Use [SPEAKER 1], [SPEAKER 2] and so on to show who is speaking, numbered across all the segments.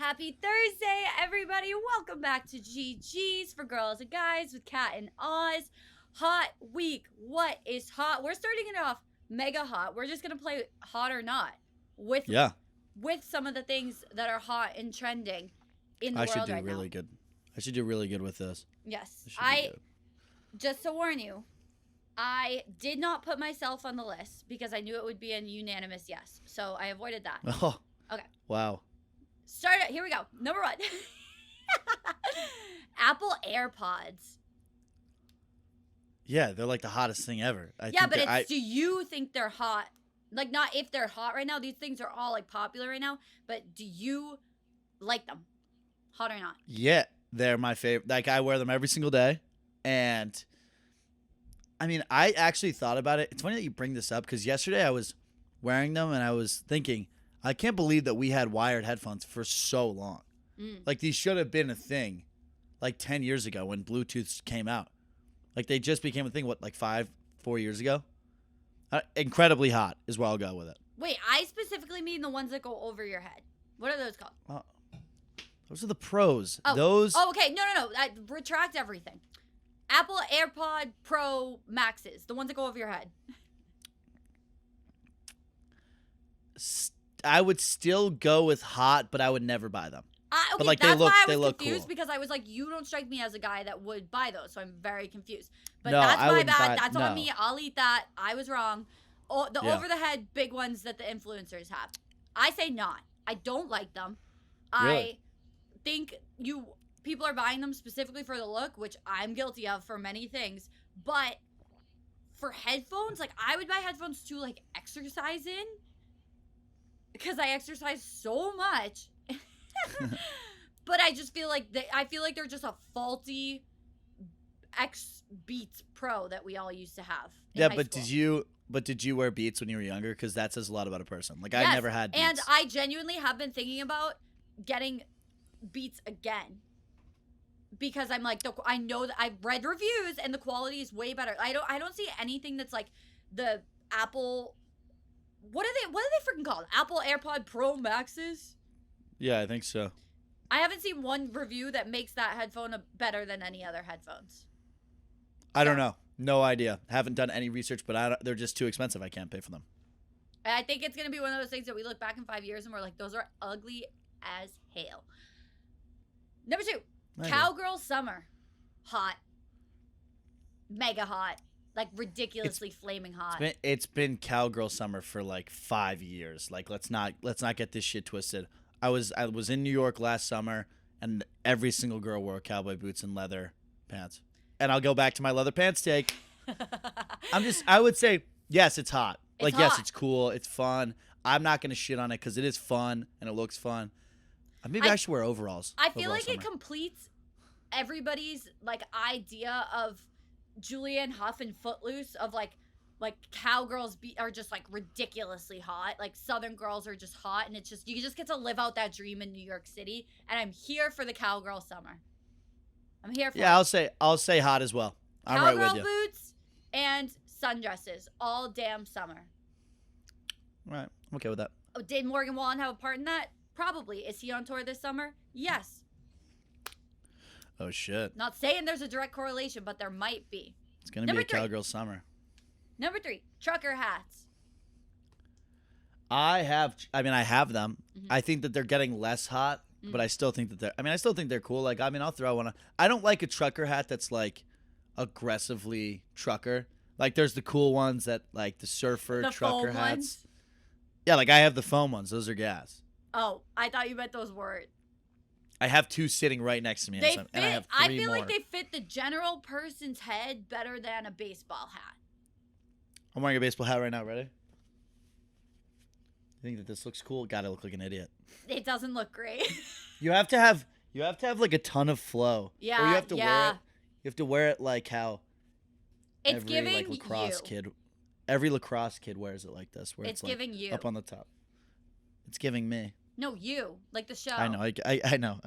[SPEAKER 1] Happy Thursday, everybody. Welcome back to GG's for Girls and Guys with Kat and Oz. Hot week. What is hot? We're starting it off mega hot. We're just going to play hot or not with some of the things that are hot and trending in the world right now.
[SPEAKER 2] I should do really good. I should do really good with this.
[SPEAKER 1] Yes. Just to warn you, I did not put myself on the list because I knew it would be a unanimous yes. So I avoided that.
[SPEAKER 2] Oh.
[SPEAKER 1] Okay.
[SPEAKER 2] Wow.
[SPEAKER 1] Start it. Here we go. Number one. Apple AirPods.
[SPEAKER 2] Yeah, they're like the hottest thing ever.
[SPEAKER 1] Do you think they're hot? Like, not if they're hot right now. These things are all, like, popular right now. But do you like them? Hot or not?
[SPEAKER 2] Yeah, they're my favorite. Like, I wear them every single day. And, I mean, I actually thought about it. It's funny that you bring this up because yesterday I was wearing them and I was thinking, I can't believe that we had wired headphones for so long. Like, these should have been a thing like 10 years ago when Bluetooth came out. Like, they just became a thing, what, like 4 years ago? Incredibly hot is where I'll go with it.
[SPEAKER 1] Wait, I specifically mean the ones that go over your head. What are those called?
[SPEAKER 2] Those are the pros.
[SPEAKER 1] Oh, okay. No. I retract everything. Apple AirPod Pro Maxes, the ones that go over your head.
[SPEAKER 2] I would still go with hot, but I would never buy them.
[SPEAKER 1] Okay,
[SPEAKER 2] but like
[SPEAKER 1] that's why I was
[SPEAKER 2] cool.
[SPEAKER 1] confused because I was like, you don't strike me as a guy that would buy those, so I'm very confused. But
[SPEAKER 2] no,
[SPEAKER 1] that's my bad.
[SPEAKER 2] Buy,
[SPEAKER 1] that's
[SPEAKER 2] no.
[SPEAKER 1] on me. I'll eat that. I was wrong. The
[SPEAKER 2] Yeah.
[SPEAKER 1] over-the-head big ones that the influencers have. I say not. I don't like them.
[SPEAKER 2] Really?
[SPEAKER 1] I think people are buying them specifically for the look, which I'm guilty of for many things. But for headphones, like I would buy headphones to like exercise in. Because I exercise so much. But I just feel like they're just a faulty X Beats Pro that we all used to have.
[SPEAKER 2] Yeah, but did you wear Beats when you were younger? Because that says a lot about a person. Like,
[SPEAKER 1] yes,
[SPEAKER 2] I never had Beats.
[SPEAKER 1] And I genuinely have been thinking about getting Beats again. Because I'm like, I know that I've read reviews and the quality is way better. I don't see anything that's like the Apple. What are they freaking called? Apple AirPod Pro Maxes?
[SPEAKER 2] Yeah, I think so.
[SPEAKER 1] I haven't seen one review that makes that headphone better than any other headphones.
[SPEAKER 2] I don't know. No idea. Haven't done any research, but they're just too expensive. I can't pay for them.
[SPEAKER 1] I think it's going to be one of those things that we look back in 5 years and we're like, those are ugly as hell. Number 2, Cowgirl Summer. Hot. Mega hot. Like ridiculously flaming hot.
[SPEAKER 2] It's been Cowgirl Summer for like 5 years. Like let's not get this shit twisted. I was in New York last summer and every single girl wore cowboy boots and leather pants. And I'll go back to my leather pants take. I would say yes, it's hot. Yes, it's cool, it's fun. I'm not gonna shit on it because it is fun and it looks fun. Maybe I should wear overalls.
[SPEAKER 1] I feel like it completes everybody's like idea of Julianne Hough and Footloose of like cowgirls are just like ridiculously hot, like Southern girls are just hot, and it's just you just get to live out that dream in New York City. And I'm here for the Cowgirl Summer. I'm here for it.
[SPEAKER 2] I'll say hot as well. I'm
[SPEAKER 1] Cowgirl
[SPEAKER 2] right with you.
[SPEAKER 1] Boots and sundresses all damn summer.
[SPEAKER 2] All right, I'm okay with that.
[SPEAKER 1] Oh, did Morgan Wallen have a part in that? Probably. Is he on tour this summer? Yes.
[SPEAKER 2] Oh shit.
[SPEAKER 1] Not saying there's a direct correlation, but there might be.
[SPEAKER 2] It's gonna be a Cowgirl Summer.
[SPEAKER 1] Number 3, trucker hats.
[SPEAKER 2] I have them.
[SPEAKER 1] Mm-hmm.
[SPEAKER 2] I think that they're getting less hot, but I still think that they're cool. Like, I'll throw one on. I don't like a trucker hat that's like aggressively trucker. Like, there's the cool ones that like the surfer trucker hats.
[SPEAKER 1] Ones?
[SPEAKER 2] Yeah, like I have the foam ones. Those are gas.
[SPEAKER 1] Oh, I thought you meant those were.
[SPEAKER 2] I have 2 sitting right next to me.
[SPEAKER 1] They fit.
[SPEAKER 2] And I have 3
[SPEAKER 1] I feel
[SPEAKER 2] more.
[SPEAKER 1] like they fit the general person's head better than a baseball hat.
[SPEAKER 2] I'm wearing a baseball hat right now. Ready? You think that this looks cool? Gotta look like an idiot.
[SPEAKER 1] It doesn't look great.
[SPEAKER 2] You have to have like a ton of flow.
[SPEAKER 1] Yeah,
[SPEAKER 2] or you have to wear it. You have to wear it like how
[SPEAKER 1] it's giving
[SPEAKER 2] like lacrosse
[SPEAKER 1] you.
[SPEAKER 2] kid. Every lacrosse kid wears it like this, where
[SPEAKER 1] It's
[SPEAKER 2] like
[SPEAKER 1] giving you
[SPEAKER 2] up on the top. It's giving me.
[SPEAKER 1] No, you like the show.
[SPEAKER 2] I know. I know.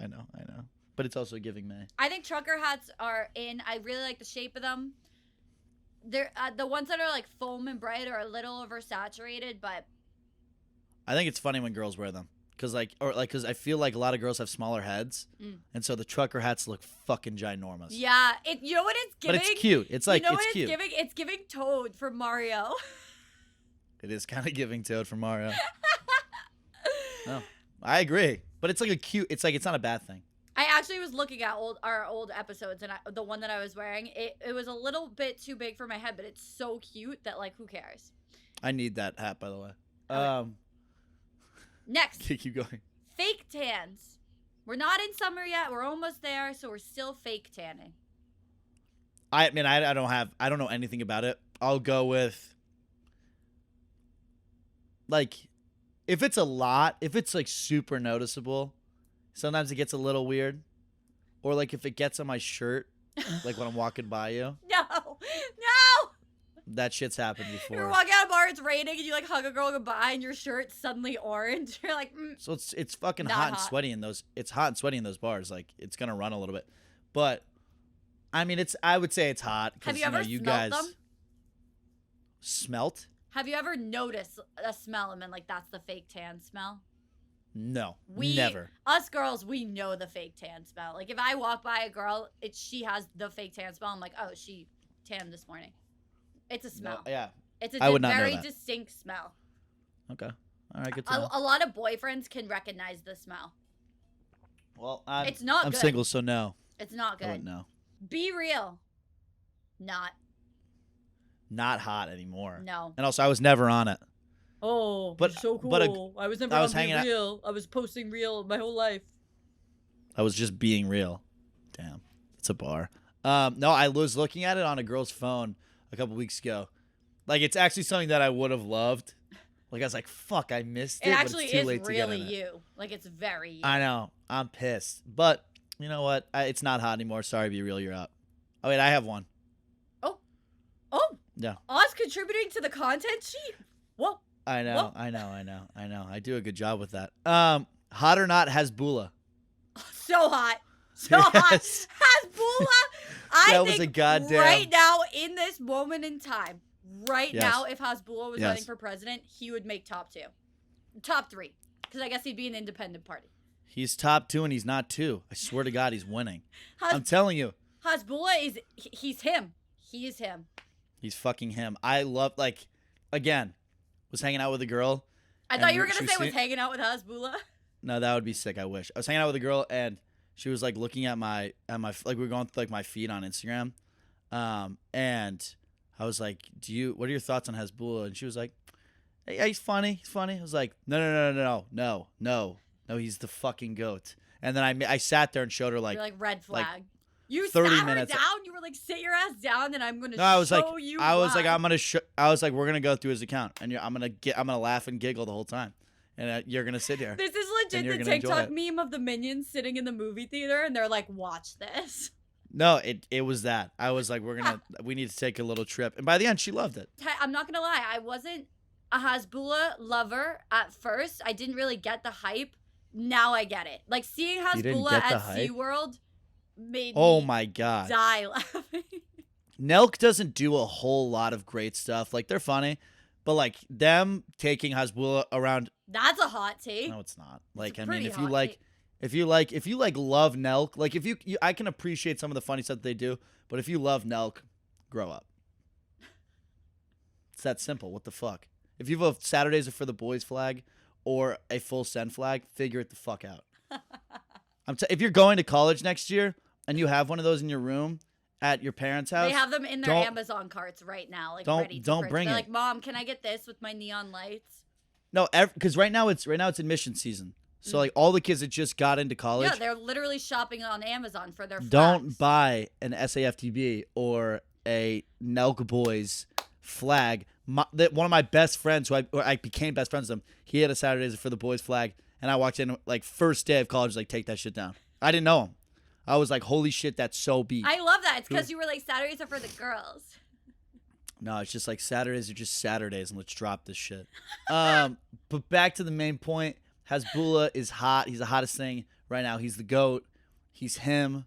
[SPEAKER 2] But it's also giving me.
[SPEAKER 1] I think trucker hats are in. I really like the shape of them. They're the ones that are like foam and bright are a little oversaturated, but
[SPEAKER 2] I think it's funny when girls wear them. Cause cause I feel like a lot of girls have smaller heads,
[SPEAKER 1] Mm.
[SPEAKER 2] and so the trucker hats look fucking ginormous.
[SPEAKER 1] Yeah, you know what it's
[SPEAKER 2] But
[SPEAKER 1] giving?
[SPEAKER 2] it's cute. It's like
[SPEAKER 1] you know
[SPEAKER 2] it's
[SPEAKER 1] what
[SPEAKER 2] cute.
[SPEAKER 1] it's giving? It's giving Toad from Mario.
[SPEAKER 2] It is kind of giving Toad from Mario. No, I agree. But it's like a cute. It's like it's not a bad thing.
[SPEAKER 1] I actually was looking at our old episodes, and the one that I was wearing, it was a little bit too big for my head, but it's so cute that like who cares?
[SPEAKER 2] I need that hat, by the way.
[SPEAKER 1] Okay. Next,
[SPEAKER 2] Keep going.
[SPEAKER 1] fake tans. We're not in summer yet. We're almost there, so we're still fake tanning.
[SPEAKER 2] I mean, I don't know anything about it. I'll go with like if it's a lot, if it's like super noticeable, sometimes it gets a little weird. Or like if it gets on my shirt, like when I'm walking by you,
[SPEAKER 1] No, no.
[SPEAKER 2] that shit's happened
[SPEAKER 1] You're
[SPEAKER 2] before.
[SPEAKER 1] walking out of a bar, it's raining, and you like hug a girl goodbye, and your shirt's suddenly orange. You're like,
[SPEAKER 2] So it's fucking
[SPEAKER 1] Not
[SPEAKER 2] hot and
[SPEAKER 1] hot.
[SPEAKER 2] sweaty in those. It's hot and sweaty in those bars. Like it's gonna run a little bit, but I mean, I would say it's hot. 'Cause,
[SPEAKER 1] have you ever
[SPEAKER 2] you
[SPEAKER 1] smelled
[SPEAKER 2] guys
[SPEAKER 1] them?
[SPEAKER 2] smelt?
[SPEAKER 1] Have you ever noticed a smell and been like, that's the fake tan smell?
[SPEAKER 2] No,
[SPEAKER 1] We,
[SPEAKER 2] never.
[SPEAKER 1] Us girls, we know the fake tan smell. Like if I walk by a girl, she has the fake tan smell. I'm like, oh, she tanned this morning. It's a
[SPEAKER 2] No,
[SPEAKER 1] smell.
[SPEAKER 2] yeah.
[SPEAKER 1] It's
[SPEAKER 2] I
[SPEAKER 1] a
[SPEAKER 2] would not know
[SPEAKER 1] very
[SPEAKER 2] that.
[SPEAKER 1] distinct smell.
[SPEAKER 2] Okay. All right. Good to know.
[SPEAKER 1] A lot of boyfriends can recognize the smell.
[SPEAKER 2] Well,
[SPEAKER 1] It's not
[SPEAKER 2] I'm
[SPEAKER 1] good.
[SPEAKER 2] single, so no.
[SPEAKER 1] It's not
[SPEAKER 2] I
[SPEAKER 1] good.
[SPEAKER 2] wouldn't know.
[SPEAKER 1] Be real. Not.
[SPEAKER 2] Not hot anymore.
[SPEAKER 1] No.
[SPEAKER 2] And also, I was never on it.
[SPEAKER 1] Oh,
[SPEAKER 2] But-
[SPEAKER 1] so cool.
[SPEAKER 2] but
[SPEAKER 1] I was never
[SPEAKER 2] I was
[SPEAKER 1] on Be
[SPEAKER 2] hanging out-
[SPEAKER 1] Real. I was posting real my whole life.
[SPEAKER 2] I was just being real. Damn, it's a bar. No, I was looking at it on a girl's phone a couple weeks ago. Like, it's actually something that I would have loved. Like, I was like, fuck, I missed it.
[SPEAKER 1] It
[SPEAKER 2] but
[SPEAKER 1] actually
[SPEAKER 2] it's too
[SPEAKER 1] is
[SPEAKER 2] late to get
[SPEAKER 1] really
[SPEAKER 2] in it.
[SPEAKER 1] you. Like it's very you.
[SPEAKER 2] I know. I'm pissed. But you know what? It's not hot anymore. Sorry, Be Real, you're out. Oh, wait, I have one.
[SPEAKER 1] Oh,
[SPEAKER 2] Yeah.
[SPEAKER 1] us contributing to the content sheet? Whoa.
[SPEAKER 2] I know.
[SPEAKER 1] Well-
[SPEAKER 2] I know. I do a good job with that. Hot or not, Hasbulla.
[SPEAKER 1] So hot. So hot.
[SPEAKER 2] Yes.
[SPEAKER 1] Hasbulla. I
[SPEAKER 2] That was
[SPEAKER 1] think
[SPEAKER 2] a goddamn-
[SPEAKER 1] right now, in this moment in time, right
[SPEAKER 2] Yes.
[SPEAKER 1] now, if Hasbulla was
[SPEAKER 2] Yes.
[SPEAKER 1] running for president, he would make top 2. Top 3. Because I guess he'd be an independent party.
[SPEAKER 2] He's top 2 and he's not 2. I swear to God, he's winning.
[SPEAKER 1] Has-
[SPEAKER 2] I'm telling you,
[SPEAKER 1] Hasbulla he's him. He is him.
[SPEAKER 2] he's fucking him. I love, like, again, was hanging out with a girl.
[SPEAKER 1] I
[SPEAKER 2] And
[SPEAKER 1] thought you were
[SPEAKER 2] she
[SPEAKER 1] going to
[SPEAKER 2] was
[SPEAKER 1] say was
[SPEAKER 2] seeing-
[SPEAKER 1] hanging out with Hasbulla.
[SPEAKER 2] No, that would be sick. I wish. I was hanging out with a girl and she was like looking at my like we were going through like my feed on Instagram, and I was like, what are your thoughts on Hasbulla? And she was like, hey, yeah, he's funny. He's funny. I was like, no, he's the fucking goat. And then I sat there and showed her like,
[SPEAKER 1] You're like red flag. You
[SPEAKER 2] 30
[SPEAKER 1] sat
[SPEAKER 2] minutes-
[SPEAKER 1] her down. You were like, sit your ass down, and I'm gonna
[SPEAKER 2] no, I was like,
[SPEAKER 1] show you.
[SPEAKER 2] I was like,
[SPEAKER 1] why.
[SPEAKER 2] I'm gonna I was like, we're gonna go through his account and I'm gonna laugh and giggle the whole time, and you're gonna sit here.
[SPEAKER 1] This is
[SPEAKER 2] and you're
[SPEAKER 1] legit the
[SPEAKER 2] gonna enjoy
[SPEAKER 1] TikTok
[SPEAKER 2] it.
[SPEAKER 1] meme of the minions sitting in the movie theater, and they're like, watch this.
[SPEAKER 2] No, it was that. I was like, we need to take a little trip, and by the end, she loved it.
[SPEAKER 1] I'm not gonna lie, I wasn't a Hasbulla lover at first. I didn't really get the hype. Now I get it. Like seeing
[SPEAKER 2] You didn't
[SPEAKER 1] Hasbulla
[SPEAKER 2] get the
[SPEAKER 1] at
[SPEAKER 2] hype?
[SPEAKER 1] SeaWorld made
[SPEAKER 2] Oh
[SPEAKER 1] me
[SPEAKER 2] my God.
[SPEAKER 1] die laughing.
[SPEAKER 2] Nelk doesn't do a whole lot of great stuff. Like, they're funny, but like them taking Hasbulla around,
[SPEAKER 1] That's a hot take.
[SPEAKER 2] no, it's not. Like,
[SPEAKER 1] a
[SPEAKER 2] I mean,
[SPEAKER 1] pretty
[SPEAKER 2] if you
[SPEAKER 1] hot
[SPEAKER 2] like,
[SPEAKER 1] take.
[SPEAKER 2] if you like love Nelk, like if you I can appreciate some of the funny stuff that they do, but if you love Nelk, grow up. It's that simple. What the fuck? If you have a Saturdays are for the boys flag or a full send flag, figure it the fuck out. If you're going to college next year and you have one of those in your room at your parents' house,
[SPEAKER 1] They have them in their
[SPEAKER 2] don't-
[SPEAKER 1] Amazon carts right now, like
[SPEAKER 2] don't-
[SPEAKER 1] ready to
[SPEAKER 2] don't
[SPEAKER 1] purchase.
[SPEAKER 2] bring
[SPEAKER 1] They're
[SPEAKER 2] it.
[SPEAKER 1] like, Mom, can I get this with my neon lights?
[SPEAKER 2] no, because right now it's admission season. So like all the kids that just got into college,
[SPEAKER 1] Yeah, they're literally shopping on Amazon for their
[SPEAKER 2] don't
[SPEAKER 1] flags.
[SPEAKER 2] buy an SAFTB or a Nelk Boys flag. One of my best friends, who I became best friends with him, he had a Saturdays for the boys flag, and I walked in like first day of college, like take that shit down. I didn't know him. I was like, holy shit, that's so beat.
[SPEAKER 1] I love that. It's because you were like, Saturdays are for the girls.
[SPEAKER 2] No, it's just like Saturdays are just Saturdays, and let's drop this shit. But back to the main point. Hasbulla is hot. He's the hottest thing right now. He's the GOAT. He's him.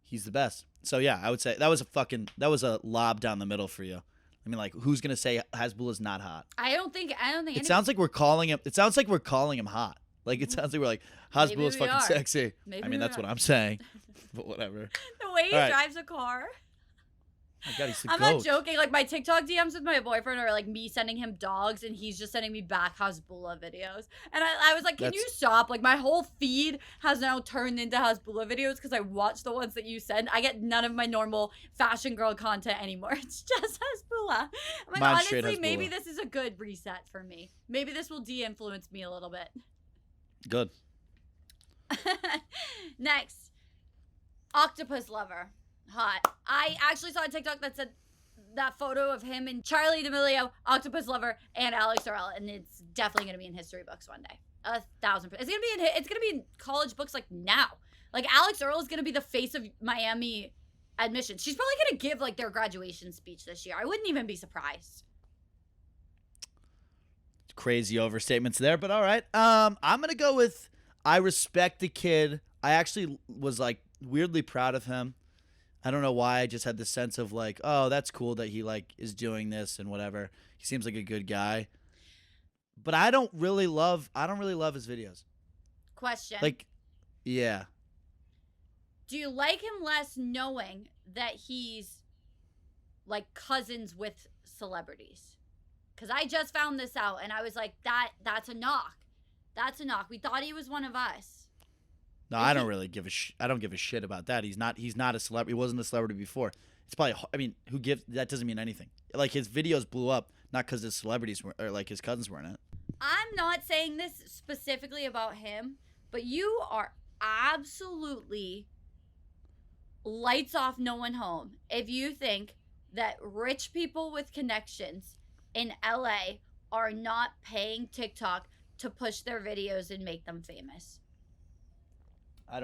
[SPEAKER 2] He's the best. So yeah, I would say that was a lob down the middle for you. I mean, like, who's gonna say Hasbulla's not hot?
[SPEAKER 1] I don't think
[SPEAKER 2] It sounds like we're calling him. It sounds like we're calling him hot. Like it sounds like we're like Hasbulla's
[SPEAKER 1] we
[SPEAKER 2] fucking
[SPEAKER 1] are.
[SPEAKER 2] sexy.
[SPEAKER 1] Maybe
[SPEAKER 2] I mean
[SPEAKER 1] we
[SPEAKER 2] that's
[SPEAKER 1] are.
[SPEAKER 2] what I'm saying. But whatever.
[SPEAKER 1] The way he
[SPEAKER 2] All right.
[SPEAKER 1] drives a car.
[SPEAKER 2] Oh God, he's the
[SPEAKER 1] I'm
[SPEAKER 2] goat.
[SPEAKER 1] not joking. Like my TikTok DMs with my boyfriend are like me sending him dogs, and he's just sending me back Hasbulla videos. And I was like, "Can you stop?" Like my whole feed has now turned into Hasbulla videos because I watch the ones that you send. I get none of my normal fashion girl content anymore. It's just Hasbulla. I'm like,
[SPEAKER 2] Mine's straight
[SPEAKER 1] honestly, maybe
[SPEAKER 2] Hasbulla.
[SPEAKER 1] this is a good reset for me. Maybe this will de-influence me a little bit.
[SPEAKER 2] Good.
[SPEAKER 1] Next, octopus lover. Hot. I actually saw a TikTok that said that photo of him and Charlie D'Amelio, octopus lover, and Alex Earl, and it's definitely gonna be in history books one day. 1,000%. It's gonna be in college books like now. Like Alex Earl is gonna be the face of Miami admissions. She's probably gonna give like their graduation speech this year. I wouldn't even be surprised.
[SPEAKER 2] Crazy overstatements there, but all right. I'm gonna go with I respect the kid. I actually was like weirdly proud of him. I don't know why. I just had this sense of like, oh, that's cool that he like is doing this and whatever. He seems like a good guy. But I don't really love his videos.
[SPEAKER 1] Question.
[SPEAKER 2] Like, yeah.
[SPEAKER 1] Do you like him less knowing that he's like cousins with celebrities? Because I just found this out and I was like, that's a knock. That's a knock. We thought he was one of us.
[SPEAKER 2] No, I don't really give a I don't give a shit about that. He's not a celebrity. He wasn't a celebrity before. It's probably, I mean, who gives, that doesn't mean anything. Like his videos blew up not because his celebrities were, or like his cousins were in it.
[SPEAKER 1] I'm not saying this specifically about him, but you are absolutely lights off, no one home if you think that rich people with connections in LA are not paying TikTok to push their videos and make them famous.
[SPEAKER 2] I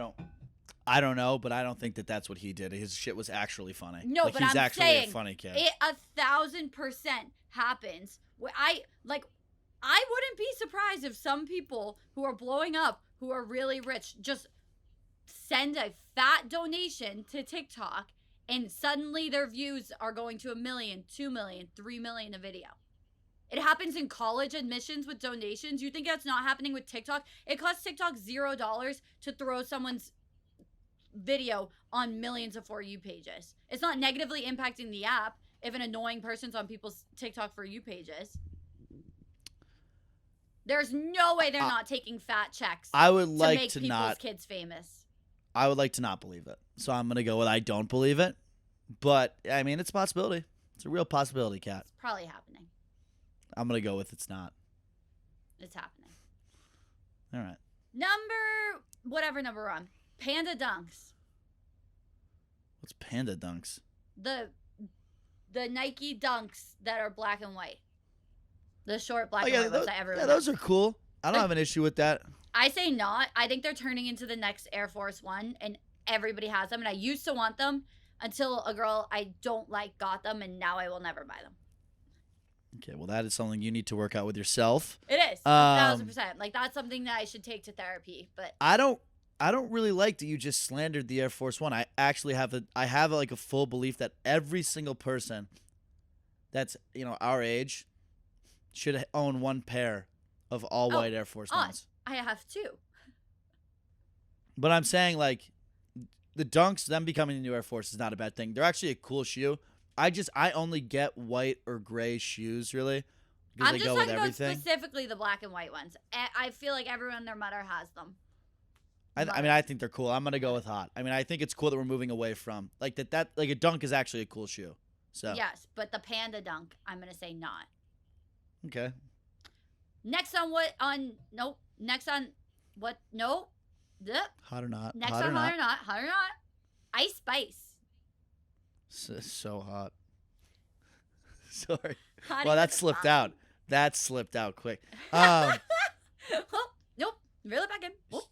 [SPEAKER 2] don't know, but I don't think that that's what he did. His shit was actually funny.
[SPEAKER 1] No,
[SPEAKER 2] like,
[SPEAKER 1] but
[SPEAKER 2] he's
[SPEAKER 1] I'm
[SPEAKER 2] actually
[SPEAKER 1] saying
[SPEAKER 2] a funny kid.
[SPEAKER 1] it 1,000% happens. I wouldn't be surprised if some people who are blowing up, who are really rich, just send a fat donation to TikTok and suddenly their views are going to 1 million, 2 million, 3 million a video. It happens in college admissions with donations. You think that's not happening with TikTok? It costs TikTok $0 to throw someone's video on millions of For You pages. It's not negatively impacting the app if an annoying person's on people's TikTok For You pages. There's no way they're not taking fat checks
[SPEAKER 2] I would
[SPEAKER 1] to
[SPEAKER 2] like
[SPEAKER 1] make
[SPEAKER 2] to
[SPEAKER 1] people's
[SPEAKER 2] not.
[SPEAKER 1] kids famous.
[SPEAKER 2] I would like to not believe it. So I'm gonna go with I don't believe it. But I mean, it's a possibility. It's a real possibility, Kat.
[SPEAKER 1] It's probably happening.
[SPEAKER 2] I'm gonna go with it's not.
[SPEAKER 1] It's happening.
[SPEAKER 2] All right.
[SPEAKER 1] Whatever number we're on. Panda Dunks.
[SPEAKER 2] What's Panda Dunks?
[SPEAKER 1] The Nike Dunks that are black and white. The short black
[SPEAKER 2] Oh,
[SPEAKER 1] and
[SPEAKER 2] yeah,
[SPEAKER 1] white ones that everyone
[SPEAKER 2] yeah,
[SPEAKER 1] has.
[SPEAKER 2] those are cool. I don't have an issue with that.
[SPEAKER 1] I say not. I think they're turning into the next Air Force One, and everybody has them. And I used to want them until a girl I don't like got them, and now I will never buy them.
[SPEAKER 2] Okay, well, that is something you need to work out with yourself.
[SPEAKER 1] It is 1,000%. Like that's something that I should take to therapy. But
[SPEAKER 2] I don't really like that you just slandered the Air Force One. I actually have like a full belief that every single person that's our age should own one pair of all white Air Force Ones.
[SPEAKER 1] I have two.
[SPEAKER 2] But I'm saying like the Dunks, them becoming the new Air Force is not a bad thing. They're actually a cool shoe. I only get white or gray shoes really because
[SPEAKER 1] I'm
[SPEAKER 2] they
[SPEAKER 1] just
[SPEAKER 2] go with
[SPEAKER 1] talking about
[SPEAKER 2] everything.
[SPEAKER 1] specifically the black and white ones. I feel like everyone and their mother has them.
[SPEAKER 2] I mean, I think they're cool. I'm gonna go with hot. I mean, I think it's cool that we're moving away from like that. Like a Dunk is actually a cool shoe. So
[SPEAKER 1] Yes, but the Panda Dunk, I'm gonna say not.
[SPEAKER 2] okay.
[SPEAKER 1] Next on what? Nope.
[SPEAKER 2] Hot or not?
[SPEAKER 1] Next
[SPEAKER 2] hot
[SPEAKER 1] on
[SPEAKER 2] or not?
[SPEAKER 1] hot or not. Ice Spice.
[SPEAKER 2] So hot. Sorry.
[SPEAKER 1] Hottie
[SPEAKER 2] Well, that
[SPEAKER 1] with a
[SPEAKER 2] slipped
[SPEAKER 1] bottom.
[SPEAKER 2] out. That slipped out quick.
[SPEAKER 1] Oh, nope. Reel it back in. Oh.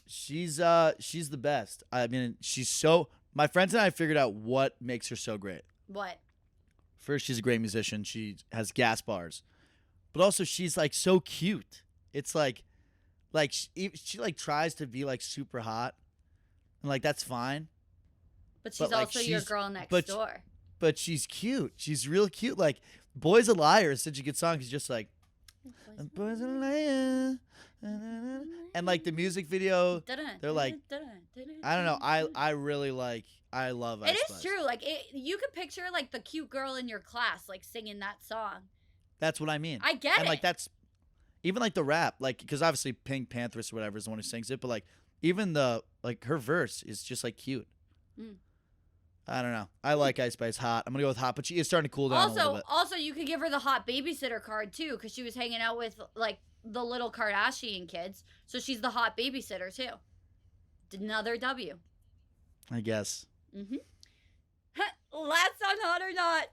[SPEAKER 2] She's the best. I mean, my friends and I figured out what makes her so great.
[SPEAKER 1] What?
[SPEAKER 2] First, she's a great musician. She has gas bars. But also she's like so cute. It's like she like tries to be like super hot. And like that's fine.
[SPEAKER 1] But she's
[SPEAKER 2] But, like,
[SPEAKER 1] also your girl next
[SPEAKER 2] but-
[SPEAKER 1] door.
[SPEAKER 2] But she's cute. She's real cute. Like Boy's a Liar is such a good song. He's just like Boy's a liar. And like the music video, they're like, I don't know. I really like. I love Ice
[SPEAKER 1] It
[SPEAKER 2] Spice.
[SPEAKER 1] is true. Like you could picture like the cute girl in your class like singing that song.
[SPEAKER 2] That's what I mean.
[SPEAKER 1] I get
[SPEAKER 2] and
[SPEAKER 1] it.
[SPEAKER 2] like that's even like the rap, like because obviously Pink Panthers or whatever is the one who sings it, but like even the like her verse is just like cute.
[SPEAKER 1] Mm.
[SPEAKER 2] I don't know. I like Ice Spice hot. I'm gonna go with hot, but she is starting to cool down a little bit.
[SPEAKER 1] Also, you could give her the hot babysitter card too, because she was hanging out with like the little Kardashian kids, so she's the hot babysitter too. Another W.
[SPEAKER 2] I guess.
[SPEAKER 1] Mm-hmm. Last on Hot or Not.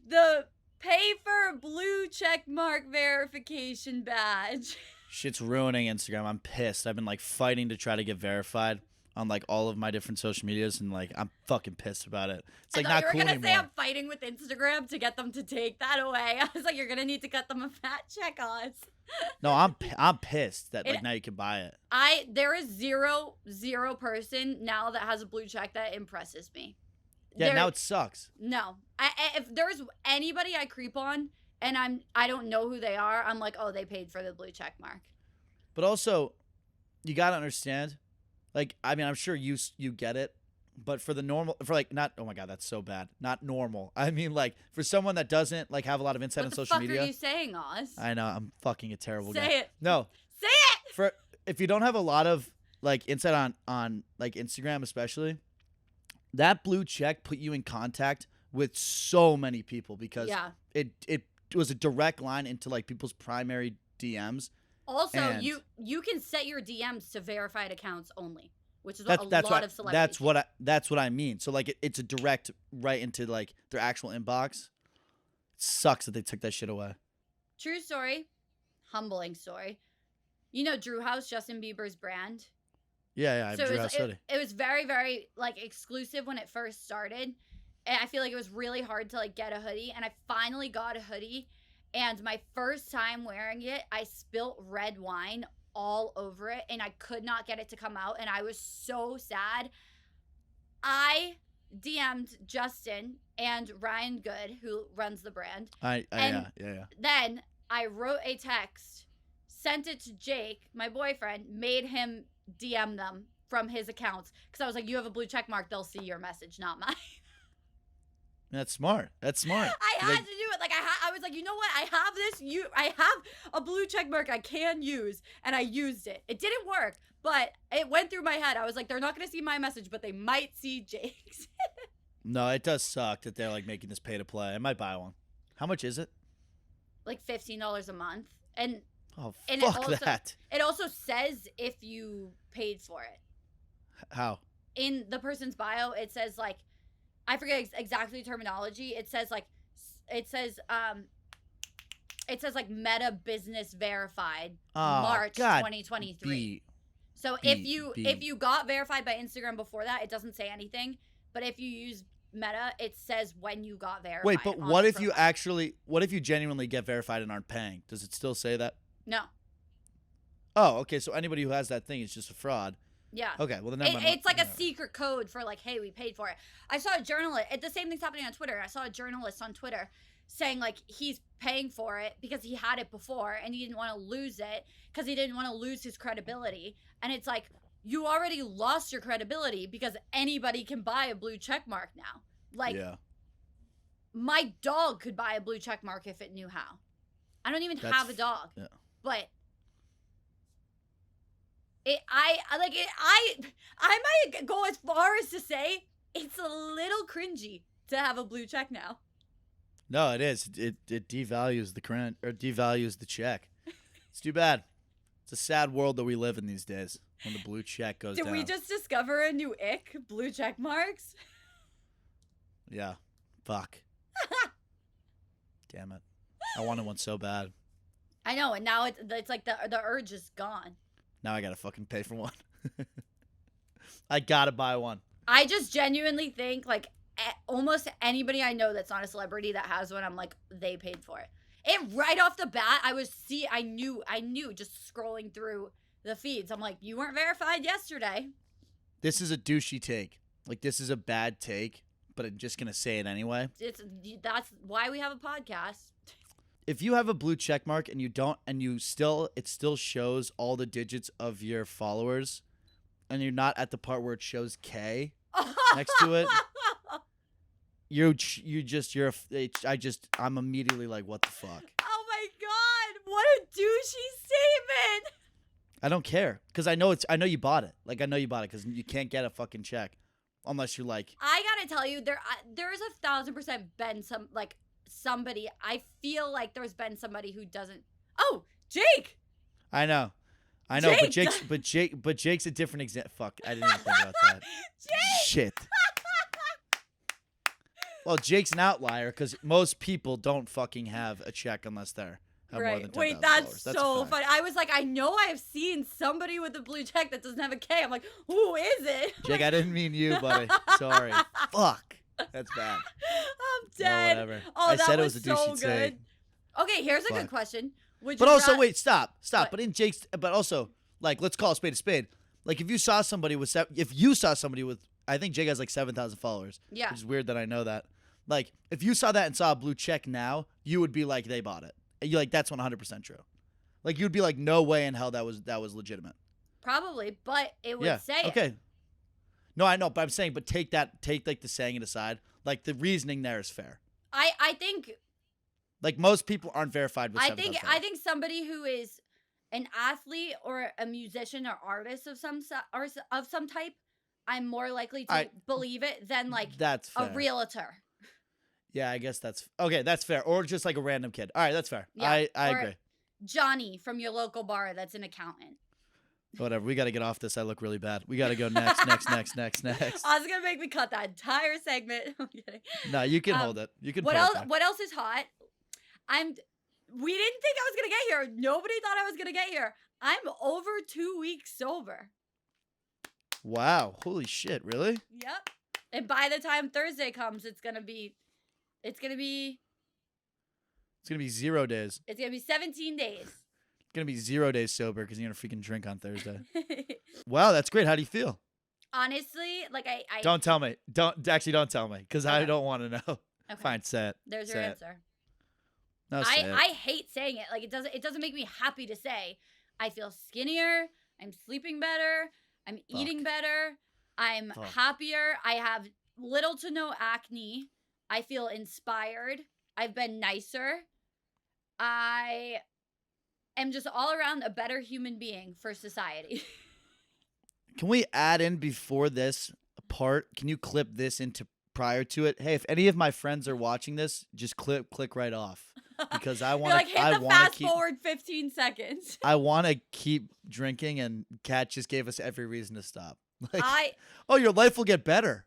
[SPEAKER 1] The pay for blue check mark verification badge.
[SPEAKER 2] Shit's ruining Instagram. I'm pissed. I've been like fighting to try to get verified on like all of my different social medias, and like I'm fucking pissed about it. It's like not cool
[SPEAKER 1] you were
[SPEAKER 2] anymore.
[SPEAKER 1] gonna say I'm fighting with Instagram to get them to take that away. I was like, you're gonna need to cut them a fat check, Oz.
[SPEAKER 2] No, I'm pissed that like now you can buy it.
[SPEAKER 1] There is zero person now that has a blue check that impresses me.
[SPEAKER 2] Yeah, now it sucks.
[SPEAKER 1] No, if there's anybody I creep on and I don't know who they are, I'm like, oh, they paid for the blue check mark.
[SPEAKER 2] But also, you gotta understand, like, I mean, I'm sure you get it, but for the normal, for like not, oh my god, that's so bad. Not normal. I mean, like for someone that doesn't like have a lot of insight on social media.
[SPEAKER 1] What the fuck are you saying, Oz?
[SPEAKER 2] I know I'm fucking a terrible guy.
[SPEAKER 1] Say it.
[SPEAKER 2] No.
[SPEAKER 1] Say it.
[SPEAKER 2] For if you don't have a lot of like insight on like Instagram especially, that blue check put you in contact with so many people because it was a direct line into like people's primary DMs.
[SPEAKER 1] Also,
[SPEAKER 2] and
[SPEAKER 1] you can set your DMs to verified accounts only, which is what a lot of celebrities.
[SPEAKER 2] That's what I mean. So like it's a direct right into like their actual inbox. It sucks that they took that shit away.
[SPEAKER 1] True story, humbling story. You know Drew House, Justin Bieber's brand.
[SPEAKER 2] Yeah, I
[SPEAKER 1] so
[SPEAKER 2] Drew House hoodie.
[SPEAKER 1] It was very, very like exclusive when it first started, and I feel like it was really hard to like get a hoodie. And I finally got a hoodie, and my first time wearing it, I spilt red wine all over it, and I could not get it to come out, and I was so sad. I DM'd Justin and Ryan Good, who runs the brand.
[SPEAKER 2] Yeah.
[SPEAKER 1] Then I wrote a text, sent it to Jake, my boyfriend, made him DM them from his accounts because I was like, you have a blue check mark, they'll see your message, not mine.
[SPEAKER 2] That's smart.
[SPEAKER 1] I had to do it. Like I was like, you know what? I have this. I have a blue check mark I can use, and I used it. It didn't work, but it went through my head. I was like, they're not gonna see my message, but they might see Jake's.
[SPEAKER 2] No, it does suck that they're like making this pay to play. I might buy one. How much is it?
[SPEAKER 1] Like $15 a month, and
[SPEAKER 2] fuck that.
[SPEAKER 1] It also says if you paid for it.
[SPEAKER 2] How?
[SPEAKER 1] In the person's bio, it says like, I forget exactly the terminology. It says like Meta Business Verified March 2023. So if you got verified by Instagram before that, it doesn't say anything. But if you use Meta, it says when you got verified.
[SPEAKER 2] Wait, but what if you genuinely get verified and aren't paying? Does it still say that?
[SPEAKER 1] No.
[SPEAKER 2] Oh, okay. So anybody who has that thing is just a fraud.
[SPEAKER 1] Yeah.
[SPEAKER 2] Okay. Well, then
[SPEAKER 1] it's like a secret code for like, hey, we paid for it. I saw a journalist. The same thing's happening on Twitter. I saw a journalist on Twitter saying like he's paying for it because he had it before and he didn't want to lose it because he didn't want to lose his credibility. And it's like, you already lost your credibility because anybody can buy a blue check mark now. Like, my dog could buy a blue check mark if it knew how. I don't even have a dog, but I might go as far as to say it's a little cringy to have a blue check now.
[SPEAKER 2] No, it is. It devalues devalues the check. It's too bad. It's a sad world that we live in these days when the blue check goes down.
[SPEAKER 1] Did we just discover a new ick? Blue check marks?
[SPEAKER 2] Yeah. Fuck. Damn it. I wanted one so bad.
[SPEAKER 1] I know, and now it's like the urge is gone.
[SPEAKER 2] Now I gotta fucking pay for one. I gotta buy one.
[SPEAKER 1] I just genuinely think like almost anybody I know that's not a celebrity that has one, I'm like, they paid for it. Right off the bat, I knew just scrolling through the feeds. I'm like, you weren't verified yesterday.
[SPEAKER 2] This is a douchey take. Like, this is a bad take, but I'm just gonna say it anyway.
[SPEAKER 1] That's why we have a podcast.
[SPEAKER 2] if you have a blue check mark and you don't, and it still shows all the digits of your followers, and you're not at the part where it shows K next to it, I'm immediately like, what the fuck?
[SPEAKER 1] Oh my god, what a douchey statement.
[SPEAKER 2] I don't care because I know you bought it. Like I know you bought it because you can't get a fucking check unless you're like.
[SPEAKER 1] I gotta tell you, there's 1,000% been somebody. I feel like there's been somebody who doesn't. Oh, Jake.
[SPEAKER 2] I know, but Jake's a different example. Fuck, I didn't even think about that.
[SPEAKER 1] Jake.
[SPEAKER 2] Shit. Well, Jake's an outlier because most people don't fucking have a check unless they're have more than 10,000
[SPEAKER 1] Wait,
[SPEAKER 2] followers.
[SPEAKER 1] that's so funny. I was like, I know I have seen somebody with a blue check that doesn't have a K. I'm like, who is it?
[SPEAKER 2] Jake, I didn't mean you, buddy. Sorry. Fuck. That's bad.
[SPEAKER 1] I'm dead.
[SPEAKER 2] No, whatever.
[SPEAKER 1] Oh,
[SPEAKER 2] I
[SPEAKER 1] that
[SPEAKER 2] said it
[SPEAKER 1] was
[SPEAKER 2] was a
[SPEAKER 1] so
[SPEAKER 2] douchey
[SPEAKER 1] good.
[SPEAKER 2] take.
[SPEAKER 1] Okay, here's a
[SPEAKER 2] Fuck.
[SPEAKER 1] good question.
[SPEAKER 2] But also, wait, stop.
[SPEAKER 1] What?
[SPEAKER 2] But also, like, let's call a spade. Like, if you saw somebody with, I think Jake has like 7,000 followers.
[SPEAKER 1] Yeah.
[SPEAKER 2] Which is weird that I know that. Like, if you saw that and saw a blue check now, you would be like, they bought it. And you're like, that's 100% true. Like, you'd be like, no way in hell that was legitimate.
[SPEAKER 1] Probably, but it would say it.
[SPEAKER 2] Okay. No, I know, but I'm saying, but take like the saying it aside. Like, the reasoning there is fair.
[SPEAKER 1] I think
[SPEAKER 2] Like, most people aren't verified with 7,000
[SPEAKER 1] I think somebody who is an athlete or a musician or artist of some type, I'm more likely to believe it than like
[SPEAKER 2] that's fair.
[SPEAKER 1] a realtor.
[SPEAKER 2] Yeah, I guess that's okay. That's fair. Or just like a random kid. All right, that's fair.
[SPEAKER 1] Yeah,
[SPEAKER 2] I
[SPEAKER 1] or
[SPEAKER 2] agree.
[SPEAKER 1] Johnny from your local bar that's an accountant.
[SPEAKER 2] Whatever. We got to get off this. I look really bad. We got to go next.
[SPEAKER 1] I was gonna make me cut that entire segment. I'm kidding.
[SPEAKER 2] No, you can hold it. You can.
[SPEAKER 1] What else is hot? We didn't think I was gonna get here. Nobody thought I was gonna get here. I'm over 2 weeks sober.
[SPEAKER 2] Wow. Holy shit. Really?
[SPEAKER 1] Yep. And by the time Thursday comes, it's gonna be
[SPEAKER 2] 0 days.
[SPEAKER 1] It's gonna be 17 days.
[SPEAKER 2] It's gonna be 0 days sober because you're gonna freaking drink on Thursday. Wow, that's great. How do you feel?
[SPEAKER 1] Honestly, like I
[SPEAKER 2] Don't tell me. Don't tell me because I don't want to know.
[SPEAKER 1] Okay.
[SPEAKER 2] Fine, say it.
[SPEAKER 1] There's
[SPEAKER 2] Say
[SPEAKER 1] your
[SPEAKER 2] it.
[SPEAKER 1] answer.
[SPEAKER 2] No, say it.
[SPEAKER 1] I hate saying it. Like it doesn't make me happy to say. I feel skinnier. I'm sleeping better. I'm eating better. I'm happier. I have little to no acne. I feel inspired. I've been nicer. I am just all around a better human being for society.
[SPEAKER 2] Can we add in before this part? Can you clip this into prior to it? Hey, if any of my friends are watching this, just click right off because I want
[SPEAKER 1] like hit the fast forward 15 seconds.
[SPEAKER 2] I want to keep drinking, and Kat just gave us every reason to stop. Like, oh, your life will get better.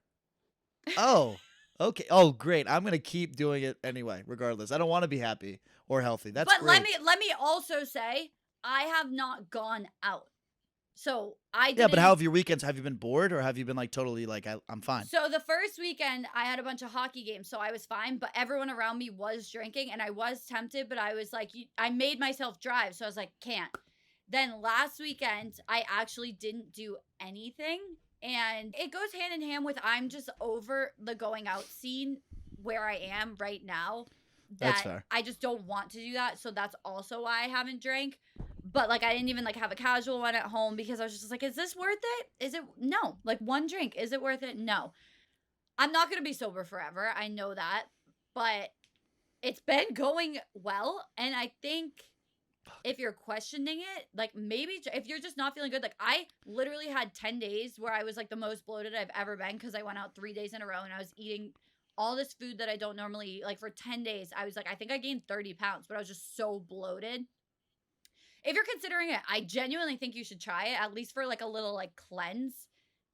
[SPEAKER 2] Oh, okay. Oh, great. I'm gonna keep doing it anyway, regardless. I don't want to be happy or healthy. That's
[SPEAKER 1] but
[SPEAKER 2] great.
[SPEAKER 1] let me also say I have not gone out. So I didn't.
[SPEAKER 2] Yeah, but how have your weekends? Have you been bored, or have you been like totally like I'm fine?
[SPEAKER 1] So the first weekend I had a bunch of hockey games, so I was fine. But everyone around me was drinking, and I was tempted, but I was like, I made myself drive, so I was like, can't. Then last weekend I actually didn't do anything, and it goes hand in hand with I'm just over the going out scene where I am right now.
[SPEAKER 2] That's fair.
[SPEAKER 1] I just don't want to do that, so that's also why I haven't drank. But like I didn't even like have a casual one at home because I was just like, is this worth it? Is it? No. Like one drink, is it worth it? No. I'm not going to be sober forever. I know that. But it's been going well, and I think if you're questioning it, like maybe if you're just not feeling good, like I literally had 10 days where I was like the most bloated I've ever been because I went out 3 days in a row and I was eating all this food that I don't normally eat. Like for 10 days, I was like, I think I gained 30 pounds, but I was just so bloated. If you're considering it, I genuinely think you should try it, at least for like a little like cleanse.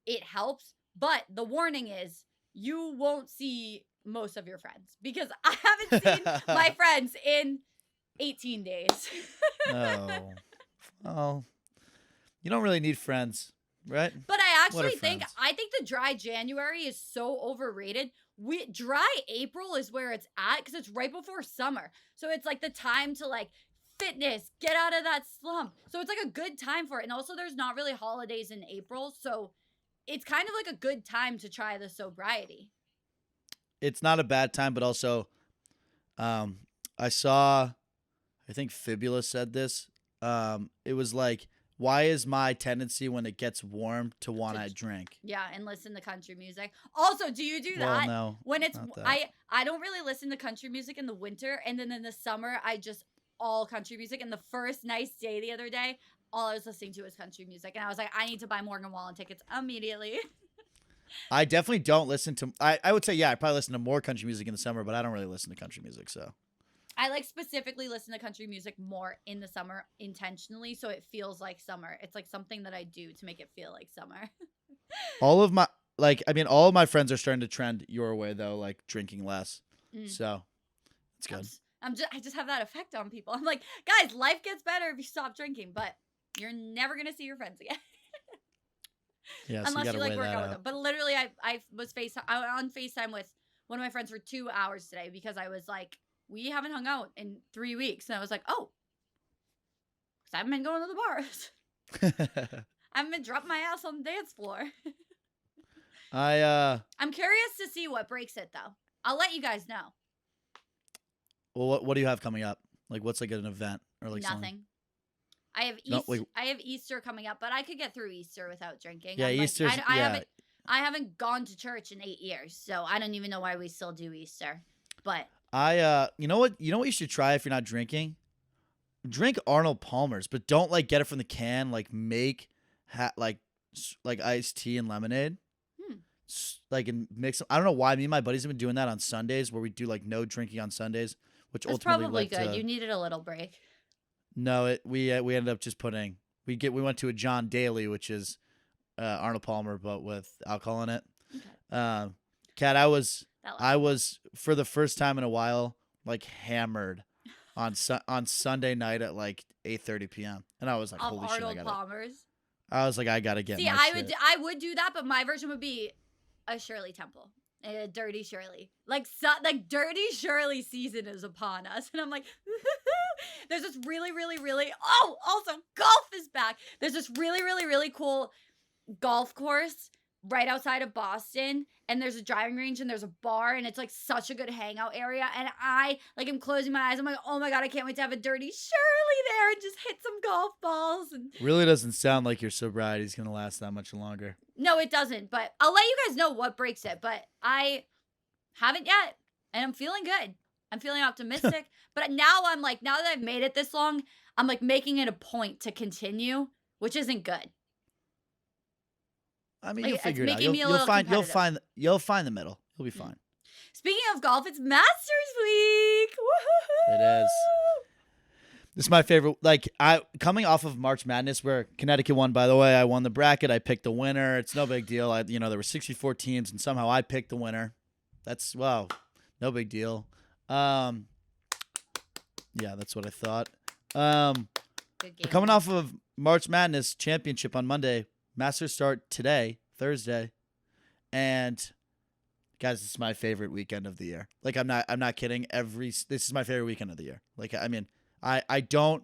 [SPEAKER 1] It helps. But the warning is you won't see most of your friends because I haven't seen my friends in 18 days.
[SPEAKER 2] Oh. Well, you don't really need friends, right?
[SPEAKER 1] But I actually
[SPEAKER 2] friends?
[SPEAKER 1] I think the dry January is so overrated. Dry April is where it's at because it's right before summer. So it's like the time to like fitness, get out of that slump. So it's like a good time for it. And also there's not really holidays in April. So it's kind of like a good time to try the sobriety.
[SPEAKER 2] It's not a bad time, but also I saw I think Fibula said this. It was like, why is my tendency when it gets warm to want to drink?
[SPEAKER 1] Yeah, and listen to country music. Also, do you do
[SPEAKER 2] Well,
[SPEAKER 1] that
[SPEAKER 2] no,
[SPEAKER 1] when it's
[SPEAKER 2] not that.
[SPEAKER 1] I don't really listen to country music in the winter, and then in the summer I just all country music. And the first nice day the other day, all I was listening to was country music, and I was like, I need to buy Morgan Wallen tickets immediately.
[SPEAKER 2] I definitely don't listen to. I would say I probably listen to more country music in the summer, but I don't really listen to country music. So
[SPEAKER 1] I like specifically listen to country music more in the summer intentionally, so it feels like summer. It's like something that I do to make it feel like summer.
[SPEAKER 2] all of my all of my friends are starting to trend your way though, like drinking less.
[SPEAKER 1] Mm.
[SPEAKER 2] So it's good.
[SPEAKER 1] I just have that effect on people. I'm like, guys, life gets better if you stop drinking, but you're never gonna see your friends again.
[SPEAKER 2] Yeah,
[SPEAKER 1] Unless
[SPEAKER 2] so
[SPEAKER 1] you
[SPEAKER 2] gotta
[SPEAKER 1] like
[SPEAKER 2] weigh
[SPEAKER 1] work
[SPEAKER 2] that
[SPEAKER 1] out with
[SPEAKER 2] out.
[SPEAKER 1] them. But literally, I was on FaceTime with one of my friends for 2 hours today because I was like, we haven't hung out in 3 weeks, and I was like, oh, because I haven't been going to the bars. I haven't been dropping my ass on the dance floor. I'm curious to see what breaks it though. I'll let you guys know.
[SPEAKER 2] Well, what do you have coming up? Like, what's like an event or like
[SPEAKER 1] Nothing.
[SPEAKER 2] something?
[SPEAKER 1] I have
[SPEAKER 2] No,
[SPEAKER 1] Easter.
[SPEAKER 2] wait.
[SPEAKER 1] I have Easter coming up, but I could get through Easter without drinking.
[SPEAKER 2] Yeah,
[SPEAKER 1] I'm like,
[SPEAKER 2] Easter's
[SPEAKER 1] I haven't gone to church in 8 years, so I don't even know why we still do Easter. But
[SPEAKER 2] you know what you should try if you're not drinking? Drink Arnold Palmer's, but don't like get it from the can. Like make like iced tea and lemonade. Like and mix them. I don't know why me and my buddies have been doing that on Sundays, where we do like no drinking on Sundays, which
[SPEAKER 1] that's
[SPEAKER 2] ultimately
[SPEAKER 1] probably
[SPEAKER 2] led
[SPEAKER 1] good.
[SPEAKER 2] to
[SPEAKER 1] You needed a little break.
[SPEAKER 2] no. We ended up just putting we went to a John Daly, which is Arnold Palmer, but with alcohol in it.
[SPEAKER 1] Okay.
[SPEAKER 2] Kat, I was
[SPEAKER 1] That
[SPEAKER 2] for the first time in a while like hammered on Sunday night at like 8:30 p.m. and I was like,
[SPEAKER 1] of
[SPEAKER 2] holy shit,
[SPEAKER 1] Arnold Palmer's.
[SPEAKER 2] I was like, I gotta get.
[SPEAKER 1] See,
[SPEAKER 2] my
[SPEAKER 1] I
[SPEAKER 2] shit.
[SPEAKER 1] would do that, but my version would be a Shirley Temple, a Dirty Shirley. Like Dirty Shirley season is upon us, and I'm like, there's this really. Oh, also golf is back. There's this really cool golf course right outside of Boston, and there's a driving range and there's a bar, and it's like such a good hangout area. And I like am closing my eyes. I'm like, oh my god, I can't wait to have a Dirty Shirley there and just hit some golf balls. And
[SPEAKER 2] Really doesn't sound like your sobriety's gonna last that much longer.
[SPEAKER 1] no, it doesn't. But I'll let you guys know what breaks it. But I haven't yet, and I'm feeling good. I'm feeling optimistic. But now I'm like, now that I've made it this long, I'm like making it a point to continue, which isn't good.
[SPEAKER 2] I mean,
[SPEAKER 1] Like,
[SPEAKER 2] you'll
[SPEAKER 1] it's
[SPEAKER 2] figure it out.
[SPEAKER 1] making me a little
[SPEAKER 2] You'll
[SPEAKER 1] competitive.
[SPEAKER 2] find the middle. You'll be fine.
[SPEAKER 1] Speaking of golf, it's Masters Week. Woo-hoo-hoo!
[SPEAKER 2] It is. This is my favorite. Like coming off of March Madness, where Connecticut won. By the way, I won the bracket. I picked the winner. It's no big deal. There were 64 teams, and somehow I picked the winner. That's no big deal. Yeah, that's what I thought.
[SPEAKER 1] Good game.
[SPEAKER 2] Coming off of March Madness championship on Monday, Masters start today, Thursday, and guys, this is my favorite weekend of the year. Like I'm not kidding. This is my favorite weekend of the year. Like I mean, I don't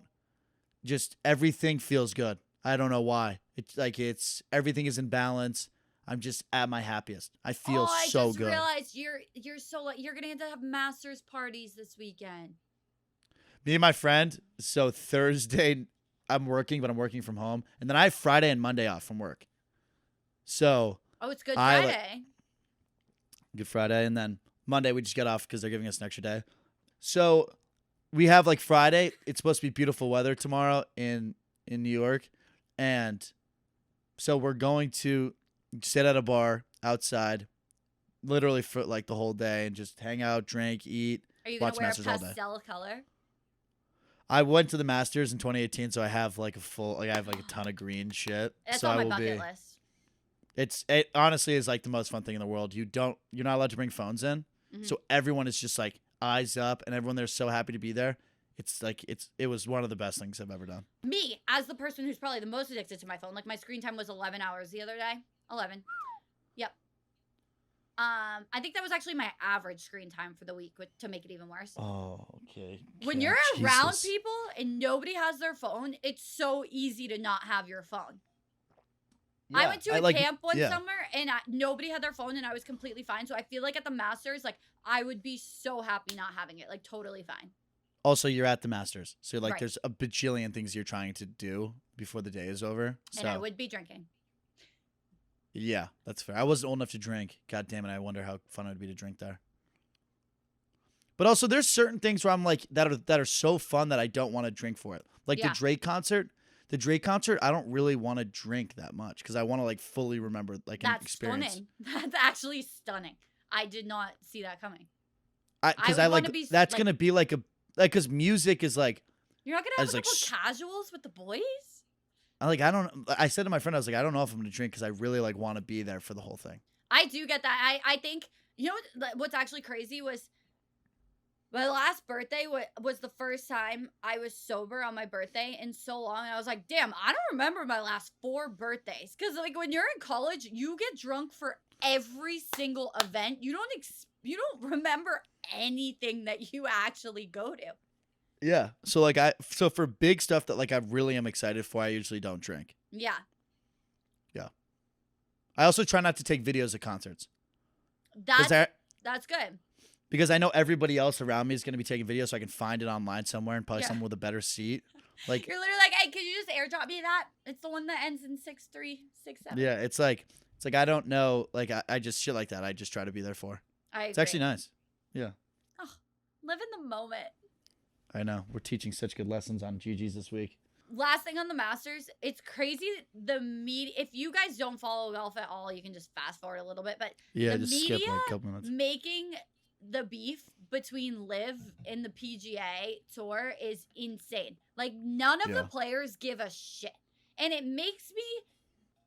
[SPEAKER 2] just everything feels good. I don't know why. It's everything is in balance. I'm just at my happiest. I feel so good.
[SPEAKER 1] I just realized you're gonna have Masters parties this weekend.
[SPEAKER 2] Me and my friend. So Thursday, I'm working, but I'm working from home, and then I have Friday and Monday off from work. So
[SPEAKER 1] Oh, it's Good Friday.
[SPEAKER 2] Good Friday, and then Monday we just get off because they're giving us an extra day. So we have like Friday. It's supposed to be beautiful weather tomorrow in New York, and so we're going to sit at a bar outside, literally for like the whole day, and just hang out, drink, eat.
[SPEAKER 1] Are you gonna
[SPEAKER 2] watch
[SPEAKER 1] wear a
[SPEAKER 2] Masters all day.
[SPEAKER 1] pastel color?
[SPEAKER 2] I went to the Masters in 2018, so I have like I have like a ton of green shit.
[SPEAKER 1] That's
[SPEAKER 2] so
[SPEAKER 1] on
[SPEAKER 2] I
[SPEAKER 1] my
[SPEAKER 2] will
[SPEAKER 1] bucket
[SPEAKER 2] be.
[SPEAKER 1] list.
[SPEAKER 2] It honestly is like the most fun thing in the world. You're not allowed to bring phones in, so everyone is just like eyes up, and everyone there's so happy to be there. It was one of the best things I've ever done.
[SPEAKER 1] Me, as the person who's probably the most addicted to my phone, like my screen time was 11 hours the other day. 11. Yep. I think that was actually my average screen time for the week, to make it even worse.
[SPEAKER 2] Oh, okay.
[SPEAKER 1] When
[SPEAKER 2] Yeah,
[SPEAKER 1] you're around
[SPEAKER 2] Jesus.
[SPEAKER 1] people and nobody has their phone, it's so easy to not have your phone. I
[SPEAKER 2] Yeah,
[SPEAKER 1] went to a camp one
[SPEAKER 2] yeah.
[SPEAKER 1] summer and nobody had their phone and I was completely fine. So I feel like at the Masters, like I would be so happy not having it, like totally fine.
[SPEAKER 2] Also, you're at the Masters, so like
[SPEAKER 1] Right.
[SPEAKER 2] there's a bajillion things you're trying to do before the day is over.
[SPEAKER 1] And I
[SPEAKER 2] So
[SPEAKER 1] would be drinking.
[SPEAKER 2] yeah, that's fair. I wasn't old enough to drink. God damn it! I wonder how fun it would be to drink there. But also, there's certain things where I'm like that are so fun that I don't want to drink for it. Like
[SPEAKER 1] Yeah.
[SPEAKER 2] the Drake concert. The Drake concert, I don't really want to drink that much because I want to like fully remember like an
[SPEAKER 1] That's
[SPEAKER 2] experience.
[SPEAKER 1] stunning. That's actually stunning. I did not see that coming.
[SPEAKER 2] Because
[SPEAKER 1] I
[SPEAKER 2] I,
[SPEAKER 1] would wanna
[SPEAKER 2] like
[SPEAKER 1] be
[SPEAKER 2] that's
[SPEAKER 1] like-
[SPEAKER 2] gonna be like a like because music is like
[SPEAKER 1] You're not gonna have
[SPEAKER 2] As,
[SPEAKER 1] a
[SPEAKER 2] like,
[SPEAKER 1] couple casuals with the boys?
[SPEAKER 2] I said to my friend I was like I don't know if I'm gonna drink because I really like want to be there for the whole thing.
[SPEAKER 1] I do get that. I think you know what's actually crazy was my last birthday was the first time I was sober on my birthday in so long. And I was like, damn, I don't remember my last 4 birthdays. Because like when you're in college, you get drunk for every single event. You don't remember anything that you actually go to.
[SPEAKER 2] Yeah. So like so for big stuff that like I really am excited for, I usually don't drink.
[SPEAKER 1] Yeah,
[SPEAKER 2] I also try not to take videos of concerts.
[SPEAKER 1] that's
[SPEAKER 2] That
[SPEAKER 1] that's good.
[SPEAKER 2] because I know everybody else around me is gonna be taking videos, so I can find it online somewhere and probably
[SPEAKER 1] Yeah.
[SPEAKER 2] someone with a better seat. Like
[SPEAKER 1] You're literally like, hey, could you just airdrop me that? It's the one that ends in 6367.
[SPEAKER 2] yeah, it's like I don't know, like I just shit like that. I just try to be there for. It's actually nice.
[SPEAKER 1] Live in the moment.
[SPEAKER 2] I know we're teaching such good lessons on GG's this week.
[SPEAKER 1] Last thing on the Masters, it's crazy. The media, if you guys don't follow golf at all, you can just fast forward a little bit. But
[SPEAKER 2] Yeah,
[SPEAKER 1] the
[SPEAKER 2] just skip
[SPEAKER 1] media
[SPEAKER 2] like a couple minutes.
[SPEAKER 1] making the beef between Liv and the PGA Tour is insane. Like none of the
[SPEAKER 2] Yeah.
[SPEAKER 1] players give a shit, and it makes me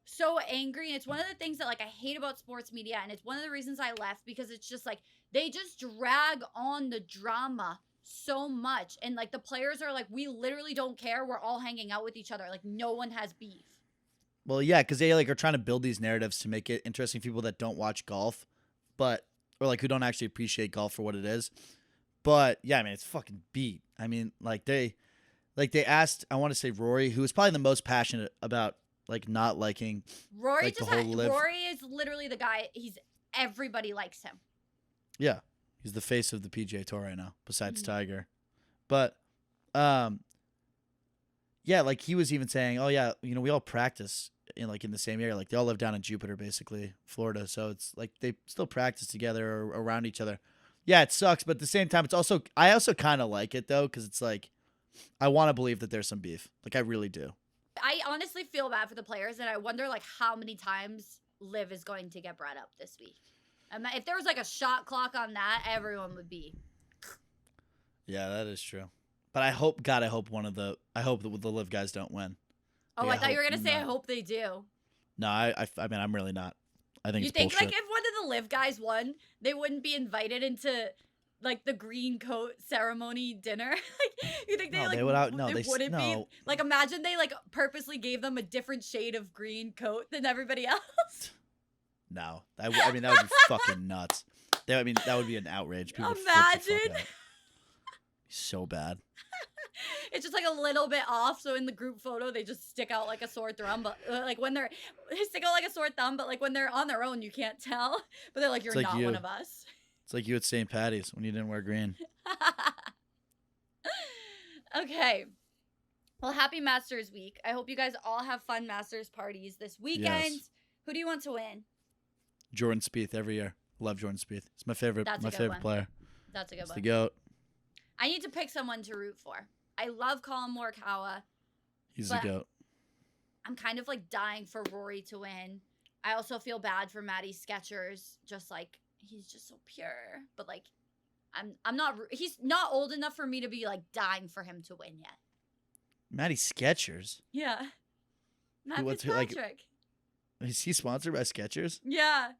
[SPEAKER 1] so angry. And it's one of the things that like I hate about sports media, and it's one of the reasons I left because it's just like they just drag on the drama so much, and like the players are like, we literally don't care, we're all hanging out with each other, like no one has beef.
[SPEAKER 2] Well, yeah, because they like are trying to build these narratives to make it interesting for people that don't watch golf, but or like who don't actually appreciate golf for what it is. But yeah, I mean it's fucking beat. I mean like they asked, I want to say Rory, who was probably the most passionate about like not liking.
[SPEAKER 1] Rory
[SPEAKER 2] Like the
[SPEAKER 1] just
[SPEAKER 2] whole Liv-
[SPEAKER 1] Rory is literally the guy, everybody likes him.
[SPEAKER 2] Yeah, he's the face of the PGA Tour right now, besides
[SPEAKER 1] Mhm.
[SPEAKER 2] Tiger. But yeah, like he was even saying, oh yeah, you know we all practice in the same area. Like they all live down in Jupiter, basically Florida. So it's like they still practice together or around each other. Yeah, it sucks, but at the same time, I also kind of like it though, because it's like I want to believe that there's some beef. Like I really do.
[SPEAKER 1] I honestly feel bad for the players, and I wonder like how many times Liv is going to get brought up this week. If there was like a shot clock on that, everyone would be.
[SPEAKER 2] Yeah, that is true. But I hope that the Live guys don't win.
[SPEAKER 1] Oh,
[SPEAKER 2] Yeah,
[SPEAKER 1] I thought you were
[SPEAKER 2] hope
[SPEAKER 1] gonna say I
[SPEAKER 2] not.
[SPEAKER 1] hope they do.
[SPEAKER 2] No, I mean I'm really not. I think
[SPEAKER 1] You
[SPEAKER 2] it's
[SPEAKER 1] think
[SPEAKER 2] bullshit.
[SPEAKER 1] like if one of the Liv guys won, they wouldn't be invited into like the green coat ceremony dinner? Like you think they
[SPEAKER 2] No,
[SPEAKER 1] like
[SPEAKER 2] they would out- no, they s-
[SPEAKER 1] wouldn't be
[SPEAKER 2] no.
[SPEAKER 1] like imagine they like purposely gave them a different shade of green coat than everybody else.
[SPEAKER 2] No, I mean that would be fucking nuts. That would be an outrage. People would flip the fuck
[SPEAKER 1] Imagine.
[SPEAKER 2] out. So bad.
[SPEAKER 1] It's just like a little bit off, so in the group photo they just stick out like a sore thumb, but like when they stick out like a sore thumb, but like when they're on their own you can't tell. But they're like, you're
[SPEAKER 2] like
[SPEAKER 1] not
[SPEAKER 2] you.
[SPEAKER 1] one of us.
[SPEAKER 2] It's like you at St. Patty's when you didn't wear green.
[SPEAKER 1] Okay. Well, happy Masters week. I hope you guys all have fun Masters parties this weekend.
[SPEAKER 2] Yes.
[SPEAKER 1] Who do you want to win?
[SPEAKER 2] Jordan Spieth every year. Love Jordan Spieth. It's my favorite.
[SPEAKER 1] That's a
[SPEAKER 2] my
[SPEAKER 1] good
[SPEAKER 2] favorite
[SPEAKER 1] one.
[SPEAKER 2] player.
[SPEAKER 1] That's a good
[SPEAKER 2] It's
[SPEAKER 1] one.
[SPEAKER 2] the goat.
[SPEAKER 1] I need to pick someone to root for. I love Colin Morikawa.
[SPEAKER 2] He's
[SPEAKER 1] But-
[SPEAKER 2] the goat.
[SPEAKER 1] I'm kind of like dying for Rory to win. I also feel bad for Matty Skechers. Just like he's just so pure, but like I'm not. He's not old enough for me to be like dying for him to win yet.
[SPEAKER 2] Matty Skechers.
[SPEAKER 1] Yeah. Matt
[SPEAKER 2] what's- like-
[SPEAKER 1] Fitzpatrick.
[SPEAKER 2] Is he sponsored by Skechers?
[SPEAKER 1] Yeah.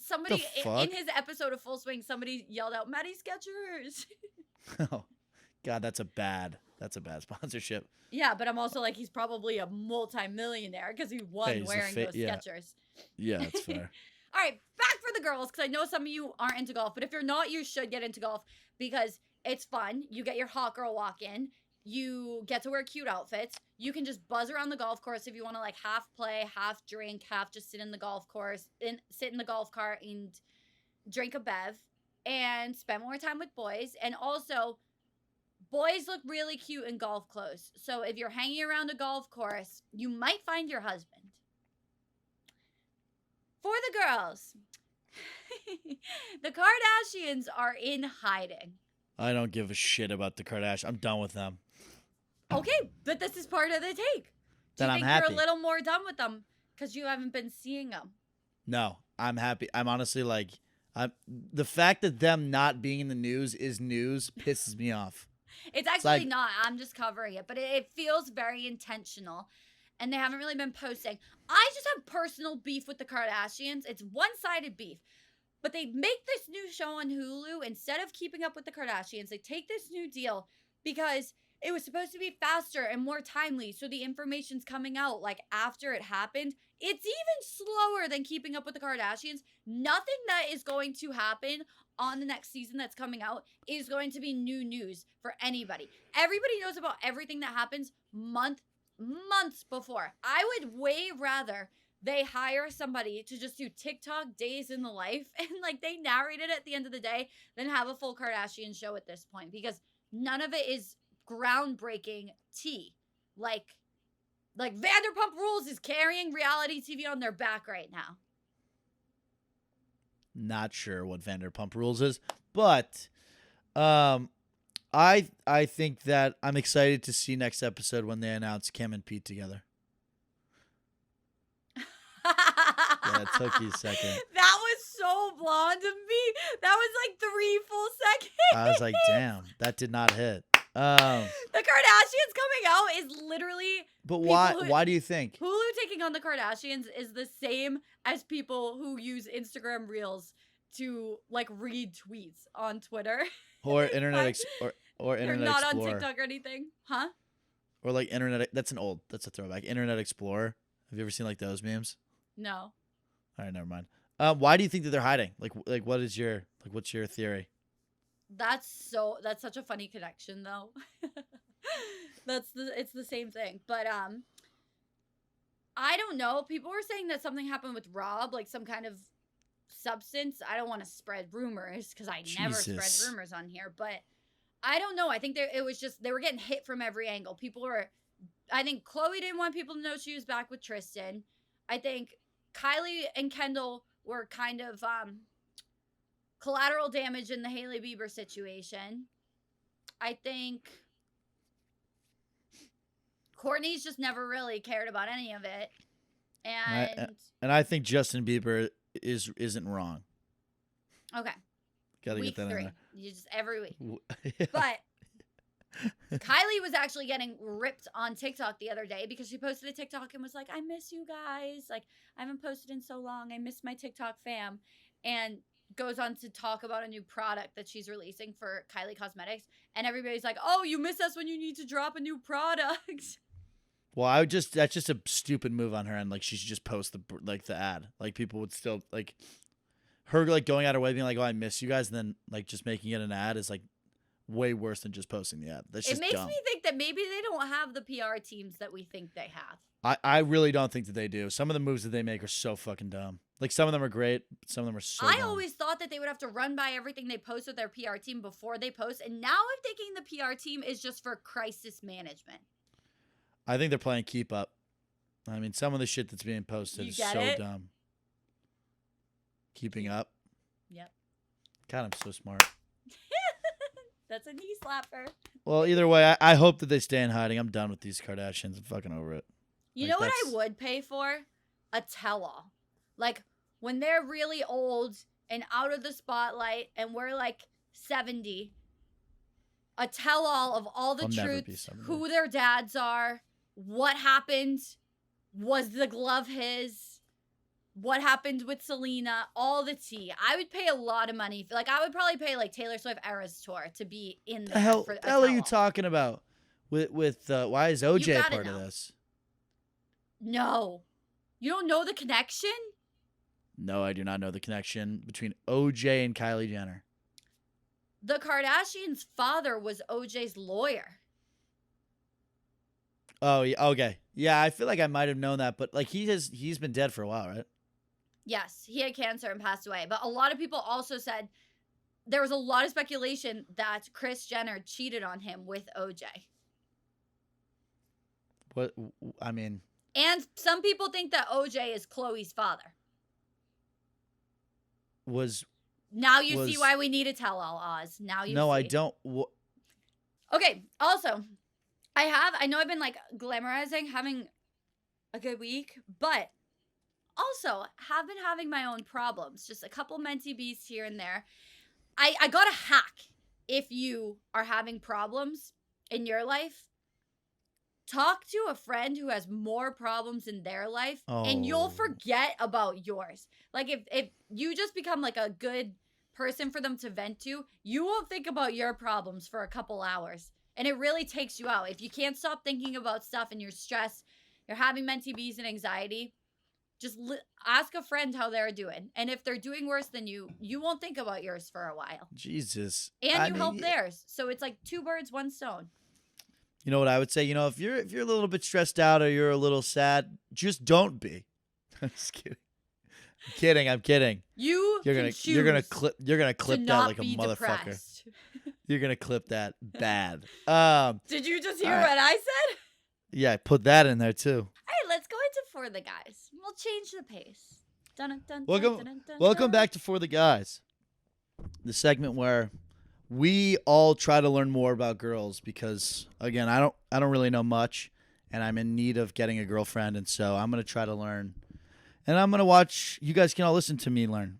[SPEAKER 1] Somebody
[SPEAKER 2] The
[SPEAKER 1] in
[SPEAKER 2] fuck?
[SPEAKER 1] his episode of Full Swing, somebody yelled out, Matty Skechers.
[SPEAKER 2] Oh, God, that's a bad sponsorship.
[SPEAKER 1] Yeah, but I'm also like, he's probably a multi-millionaire because he won
[SPEAKER 2] Hey, he's a
[SPEAKER 1] wearing those
[SPEAKER 2] yeah.
[SPEAKER 1] Skechers.
[SPEAKER 2] Yeah, that's fair.
[SPEAKER 1] All right, back for the girls because I know some of you aren't into golf, but if you're not, you should get into golf because it's fun. You get your hot girl walk in. You get to wear cute outfits. You can just buzz around the golf course if you want to like half play, half drink, half just sit in the golf course and sit in the golf cart and drink a bev and spend more time with boys. And also boys look really cute in golf clothes. So if you're hanging around a golf course, you might find your husband. For the girls, the Kardashians are in hiding.
[SPEAKER 2] I don't give a shit about the Kardashians. I'm done with them.
[SPEAKER 1] Okay, but this is part of the take. Do
[SPEAKER 2] Then
[SPEAKER 1] you
[SPEAKER 2] I'm
[SPEAKER 1] think
[SPEAKER 2] happy.
[SPEAKER 1] you're a little more done with them because you haven't been seeing them?
[SPEAKER 2] No, I'm happy. I'm honestly like, the fact that them not being in the news is news pisses me off.
[SPEAKER 1] It's actually
[SPEAKER 2] like-
[SPEAKER 1] not. I'm just covering it, but it feels very intentional. And they haven't really been posting. I just have personal beef with the Kardashians. It's one-sided beef. But they make this new show on Hulu. Instead of keeping up with the Kardashians, they take this new deal because it was supposed to be faster and more timely. So the information's coming out like after it happened. It's even slower than keeping up with the Kardashians. Nothing that is going to happen on the next season that's coming out is going to be new news for anybody. Everybody knows about everything that happens months before. I would way rather they hire somebody to just do TikTok days in the life and like they narrate it at the end of the day than have a full Kardashian show at this point, because none of it is groundbreaking tea. Like Vanderpump Rules is carrying reality TV on their back right now.
[SPEAKER 2] Not sure what Vanderpump Rules is, but I think that I'm excited to see next episode when they announce Kim and Pete together. Yeah, it took you a second.
[SPEAKER 1] That was so blonde of me. That was like 3 full seconds.
[SPEAKER 2] I was like, damn, that did not hit.
[SPEAKER 1] The Kardashians coming out is literally
[SPEAKER 2] But
[SPEAKER 1] people
[SPEAKER 2] why?
[SPEAKER 1] who-
[SPEAKER 2] Why do you think?
[SPEAKER 1] Hulu taking on the Kardashians is the same as people who use Instagram Reels to like read tweets on Twitter.
[SPEAKER 2] Or Internet or
[SPEAKER 1] They're
[SPEAKER 2] Internet
[SPEAKER 1] not
[SPEAKER 2] Explorer,
[SPEAKER 1] on TikTok or anything, huh?
[SPEAKER 2] or like Internet. That's a throwback. Internet Explorer. Have you ever seen like those memes?
[SPEAKER 1] No.
[SPEAKER 2] All right, never mind. Why do you think that they're hiding? Like what's your theory?
[SPEAKER 1] That's such a funny connection though. It's the same thing. But I don't know. People were saying that something happened with Rob, like some kind of substance. I don't want to spread rumors because I never
[SPEAKER 2] Jesus.
[SPEAKER 1] spread rumors on here, but I don't know. I think it was just they were getting hit from every angle. I think Khloe didn't want people to know she was back with Tristan. I think Kylie and Kendall were kind of collateral damage in the Hailey Bieber situation. I think Kourtney's just never really cared about any of it.
[SPEAKER 2] And I think Justin Bieber isn't wrong.
[SPEAKER 1] Okay.
[SPEAKER 2] Gotta
[SPEAKER 1] Week
[SPEAKER 2] get that
[SPEAKER 1] 3.
[SPEAKER 2] in there.
[SPEAKER 1] You just every week.
[SPEAKER 2] Yeah.
[SPEAKER 1] But Kylie was actually getting ripped on TikTok the other day because she posted a TikTok and was like, I miss you guys. Like, I haven't posted in so long. I miss my TikTok fam. And goes on to talk about a new product that she's releasing for Kylie Cosmetics. And everybody's like, oh, you miss us when you need to drop a new product.
[SPEAKER 2] Well, that's just a stupid move on her end. Like, she should just post the ad. Like, people would still like her like going out her way being like, oh, I miss you guys, and then like just making it an ad is like way worse than just posting the ad. That's just
[SPEAKER 1] It makes
[SPEAKER 2] dumb.
[SPEAKER 1] me think that maybe they don't have the PR teams that we think they have.
[SPEAKER 2] I really don't think that they do. Some of the moves that they make are so fucking dumb. Like, some of them are great, but some of them are so
[SPEAKER 1] I
[SPEAKER 2] dumb.
[SPEAKER 1] always thought that they would have to run by everything they post with their PR team before they post. And now I'm thinking the PR team is just for crisis management.
[SPEAKER 2] I think they're playing keep up. I mean, some of the shit that's being posted
[SPEAKER 1] You
[SPEAKER 2] is
[SPEAKER 1] get
[SPEAKER 2] so
[SPEAKER 1] it?
[SPEAKER 2] dumb. Keeping up.
[SPEAKER 1] Yep.
[SPEAKER 2] God, I'm so smart.
[SPEAKER 1] That's a knee slapper.
[SPEAKER 2] Well, either way, I hope that they stay in hiding. I'm done with these Kardashians. I'm fucking over it.
[SPEAKER 1] You
[SPEAKER 2] Like,
[SPEAKER 1] know what I
[SPEAKER 2] that's-
[SPEAKER 1] would pay for? A tell-all. Like, when they're really old and out of the spotlight and we're like 70, a tell-all of all the
[SPEAKER 2] I'll never be
[SPEAKER 1] truths,
[SPEAKER 2] 70.
[SPEAKER 1] who their dads are, what happened, was the glove his, what happened with Selena, all the tea. I would pay a lot of money. Like, I would probably pay like Taylor Swift Eras Tour to be in there
[SPEAKER 2] The hell,
[SPEAKER 1] for a
[SPEAKER 2] the hell are you
[SPEAKER 1] tell-all.
[SPEAKER 2] talking about? With why is OJ
[SPEAKER 1] gotta
[SPEAKER 2] part of
[SPEAKER 1] know.
[SPEAKER 2] this?
[SPEAKER 1] No. You don't know the connection?
[SPEAKER 2] No, I do not know the connection between OJ and Kylie Jenner.
[SPEAKER 1] The Kardashians' father was OJ's lawyer.
[SPEAKER 2] Oh, yeah, okay. Yeah, I feel like I might have known that, but like he's been dead for a while, right?
[SPEAKER 1] Yes, he had cancer and passed away. But a lot of people also said there was a lot of speculation that Kris Jenner cheated on him with OJ.
[SPEAKER 2] What I mean,
[SPEAKER 1] And some people think that OJ is Chloe's father.
[SPEAKER 2] was
[SPEAKER 1] Now you see
[SPEAKER 2] Was-
[SPEAKER 1] why we need a tell-all, Oz. Now you
[SPEAKER 2] no,
[SPEAKER 1] see.
[SPEAKER 2] I don't.
[SPEAKER 1] Okay, also, I know I've been like glamorizing having a good week, but also have been having my own problems. Just a couple mentee beasts here and there. I got a hack if you are having problems in your life. Talk to a friend who has more problems in their life and you'll
[SPEAKER 2] Oh.
[SPEAKER 1] forget about yours. Like if you just become like a good person for them to vent to, you won't think about your problems for a couple hours. And it really takes you out. If you can't stop thinking about stuff and you're stressed, you're having mentee bees and anxiety, just ask a friend how they're doing. And if they're doing worse than you, you won't think about yours for a while.
[SPEAKER 2] Jesus.
[SPEAKER 1] And
[SPEAKER 2] I
[SPEAKER 1] you
[SPEAKER 2] mean,
[SPEAKER 1] help theirs. So it's like 2 birds, 1 stone.
[SPEAKER 2] You know what I would say? You know, if you're a little bit stressed out or you're a little sad, just don't be. I'm just kidding. I'm kidding.
[SPEAKER 1] You're
[SPEAKER 2] You're gonna clip that
[SPEAKER 1] not
[SPEAKER 2] like a
[SPEAKER 1] be
[SPEAKER 2] motherfucker.
[SPEAKER 1] depressed.
[SPEAKER 2] You're gonna clip that bad.
[SPEAKER 1] Did you just hear
[SPEAKER 2] All right.
[SPEAKER 1] what I said?
[SPEAKER 2] Yeah, put that in there too.
[SPEAKER 1] All right, let's go into For the Guys. We'll change the pace. Dun, dun,
[SPEAKER 2] Welcome-
[SPEAKER 1] dun, dun, dun,
[SPEAKER 2] Welcome
[SPEAKER 1] dun.
[SPEAKER 2] back to For the Guys, the segment where we all try to learn more about girls because again, I don't really know much, and I'm in need of getting a girlfriend, and so I'm gonna try to learn, and I'm gonna watch. You guys can all listen to me learn.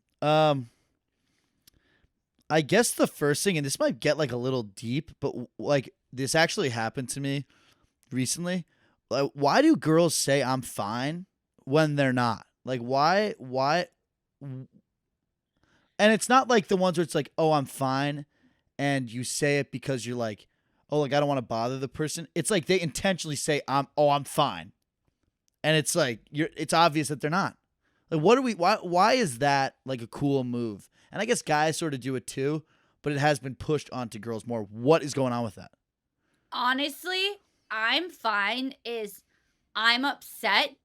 [SPEAKER 2] I guess the first thing, and this might get like a little deep, but like this actually happened to me recently. Like, why do girls say I'm fine when they're not? Like, why? And it's not like the ones where it's like, oh, I'm fine, and you say it because you're like, oh, like I don't want to bother the person. It's like they intentionally say, I'm fine, and it's like it's obvious that they're not. Like, why is that like a cool move? And I guess guys sort of do it too, but it has been pushed onto girls more. What is going on with that?
[SPEAKER 1] Honestly, I'm fine is I'm upset,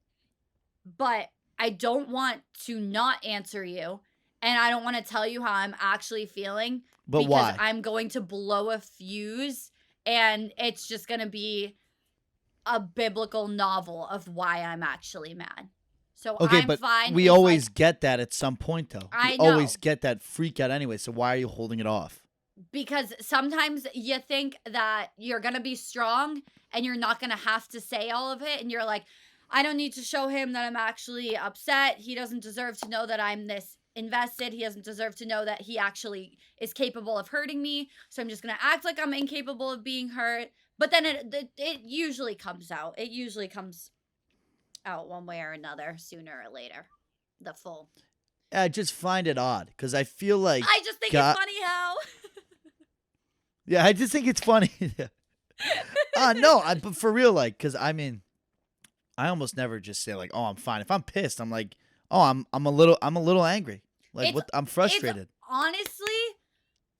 [SPEAKER 1] but I don't want to not answer you. And I don't want to tell you how I'm actually feeling.
[SPEAKER 2] But
[SPEAKER 1] because
[SPEAKER 2] why?
[SPEAKER 1] I'm going to blow a fuse and it's just going to be a biblical novel of why I'm actually mad. So
[SPEAKER 2] Okay,
[SPEAKER 1] I'm
[SPEAKER 2] but
[SPEAKER 1] fine.
[SPEAKER 2] we
[SPEAKER 1] is,
[SPEAKER 2] always
[SPEAKER 1] like,
[SPEAKER 2] get that at some point, though.
[SPEAKER 1] I
[SPEAKER 2] We
[SPEAKER 1] know.
[SPEAKER 2] always get that freak out anyway. So why are you holding it off?
[SPEAKER 1] because sometimes you think that you're going to be strong and you're not going to have to say all of it. And you're like, I don't need to show him that I'm actually upset. He doesn't deserve to know that I'm this invested. He doesn't deserve to know that he actually is capable of hurting me. So I'm just going to act like I'm incapable of being hurt. But then it usually comes out. It usually comes out one way or another, sooner or later. The full.
[SPEAKER 2] I just find it odd because I feel like
[SPEAKER 1] I just think
[SPEAKER 2] God-
[SPEAKER 1] it's funny how.
[SPEAKER 2] yeah, I just think it's funny. No, but for real, like, because I mean, I almost never just say like, "Oh, I'm fine." If I'm pissed, I'm like, "Oh, I'm a little angry." Like,
[SPEAKER 1] It's-
[SPEAKER 2] what? I'm frustrated.
[SPEAKER 1] Honestly,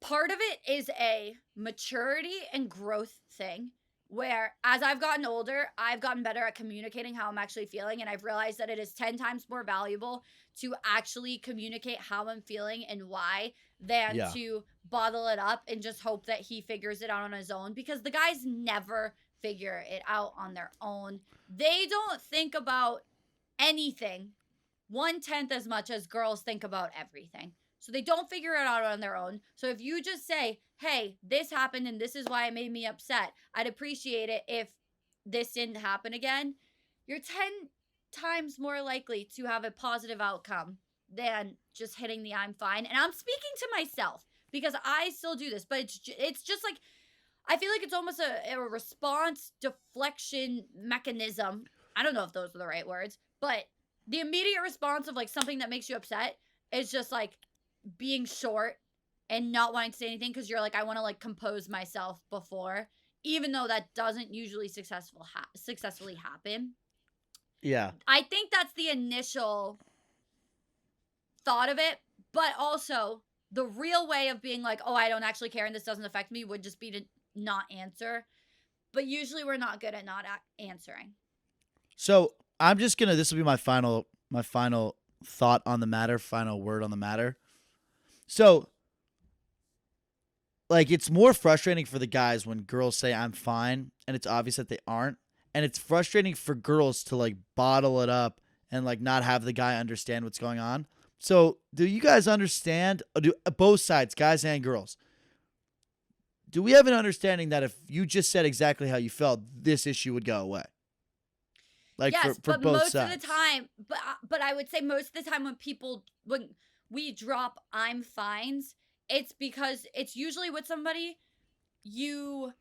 [SPEAKER 1] part of it is a maturity and growth thing where as I've gotten older, I've gotten better at communicating how I'm actually feeling. And I've realized that it is 10 times more valuable to actually communicate how I'm feeling and why than
[SPEAKER 2] Yeah.
[SPEAKER 1] to bottle it up and just hope that he figures it out on his own, because the guys never figure it out on their own. They don't think about anything 1/10 as much as girls think about everything. So they don't figure it out on their own. So if you just say, hey, this happened and this is why it made me upset, I'd appreciate it if this didn't happen again, you're 10 times more likely to have a positive outcome than just hitting the I'm fine. And I'm speaking to myself because I still do this, but it's just like, I feel like it's almost a response deflection mechanism. I don't know if those are the right words, but the immediate response of like something that makes you upset is just like being short and not wanting to say anything because you're like, I want to like compose myself before, even though that doesn't usually successfully happen.
[SPEAKER 2] Yeah.
[SPEAKER 1] I think that's the initial thought of it, but also the real way of being like, oh, I don't actually care and this doesn't affect me would just be to not answer. But usually we're not good at not answering.
[SPEAKER 2] So I'm just gonna. This will be my final thought on the matter. Final word on the matter. So like it's more frustrating for the guys when girls say I'm fine and it's obvious that they aren't. And it's frustrating for girls to like bottle it up and like not have the guy understand what's going on. So, do you guys understand? Do both sides, guys and girls? Do we have an understanding that if you just said exactly how you felt, this issue would go away? Like
[SPEAKER 1] Yes,
[SPEAKER 2] for
[SPEAKER 1] but
[SPEAKER 2] both
[SPEAKER 1] most
[SPEAKER 2] sides.
[SPEAKER 1] of the time, but I would say most of the time when we drop I'm fines, it's because it's usually with somebody you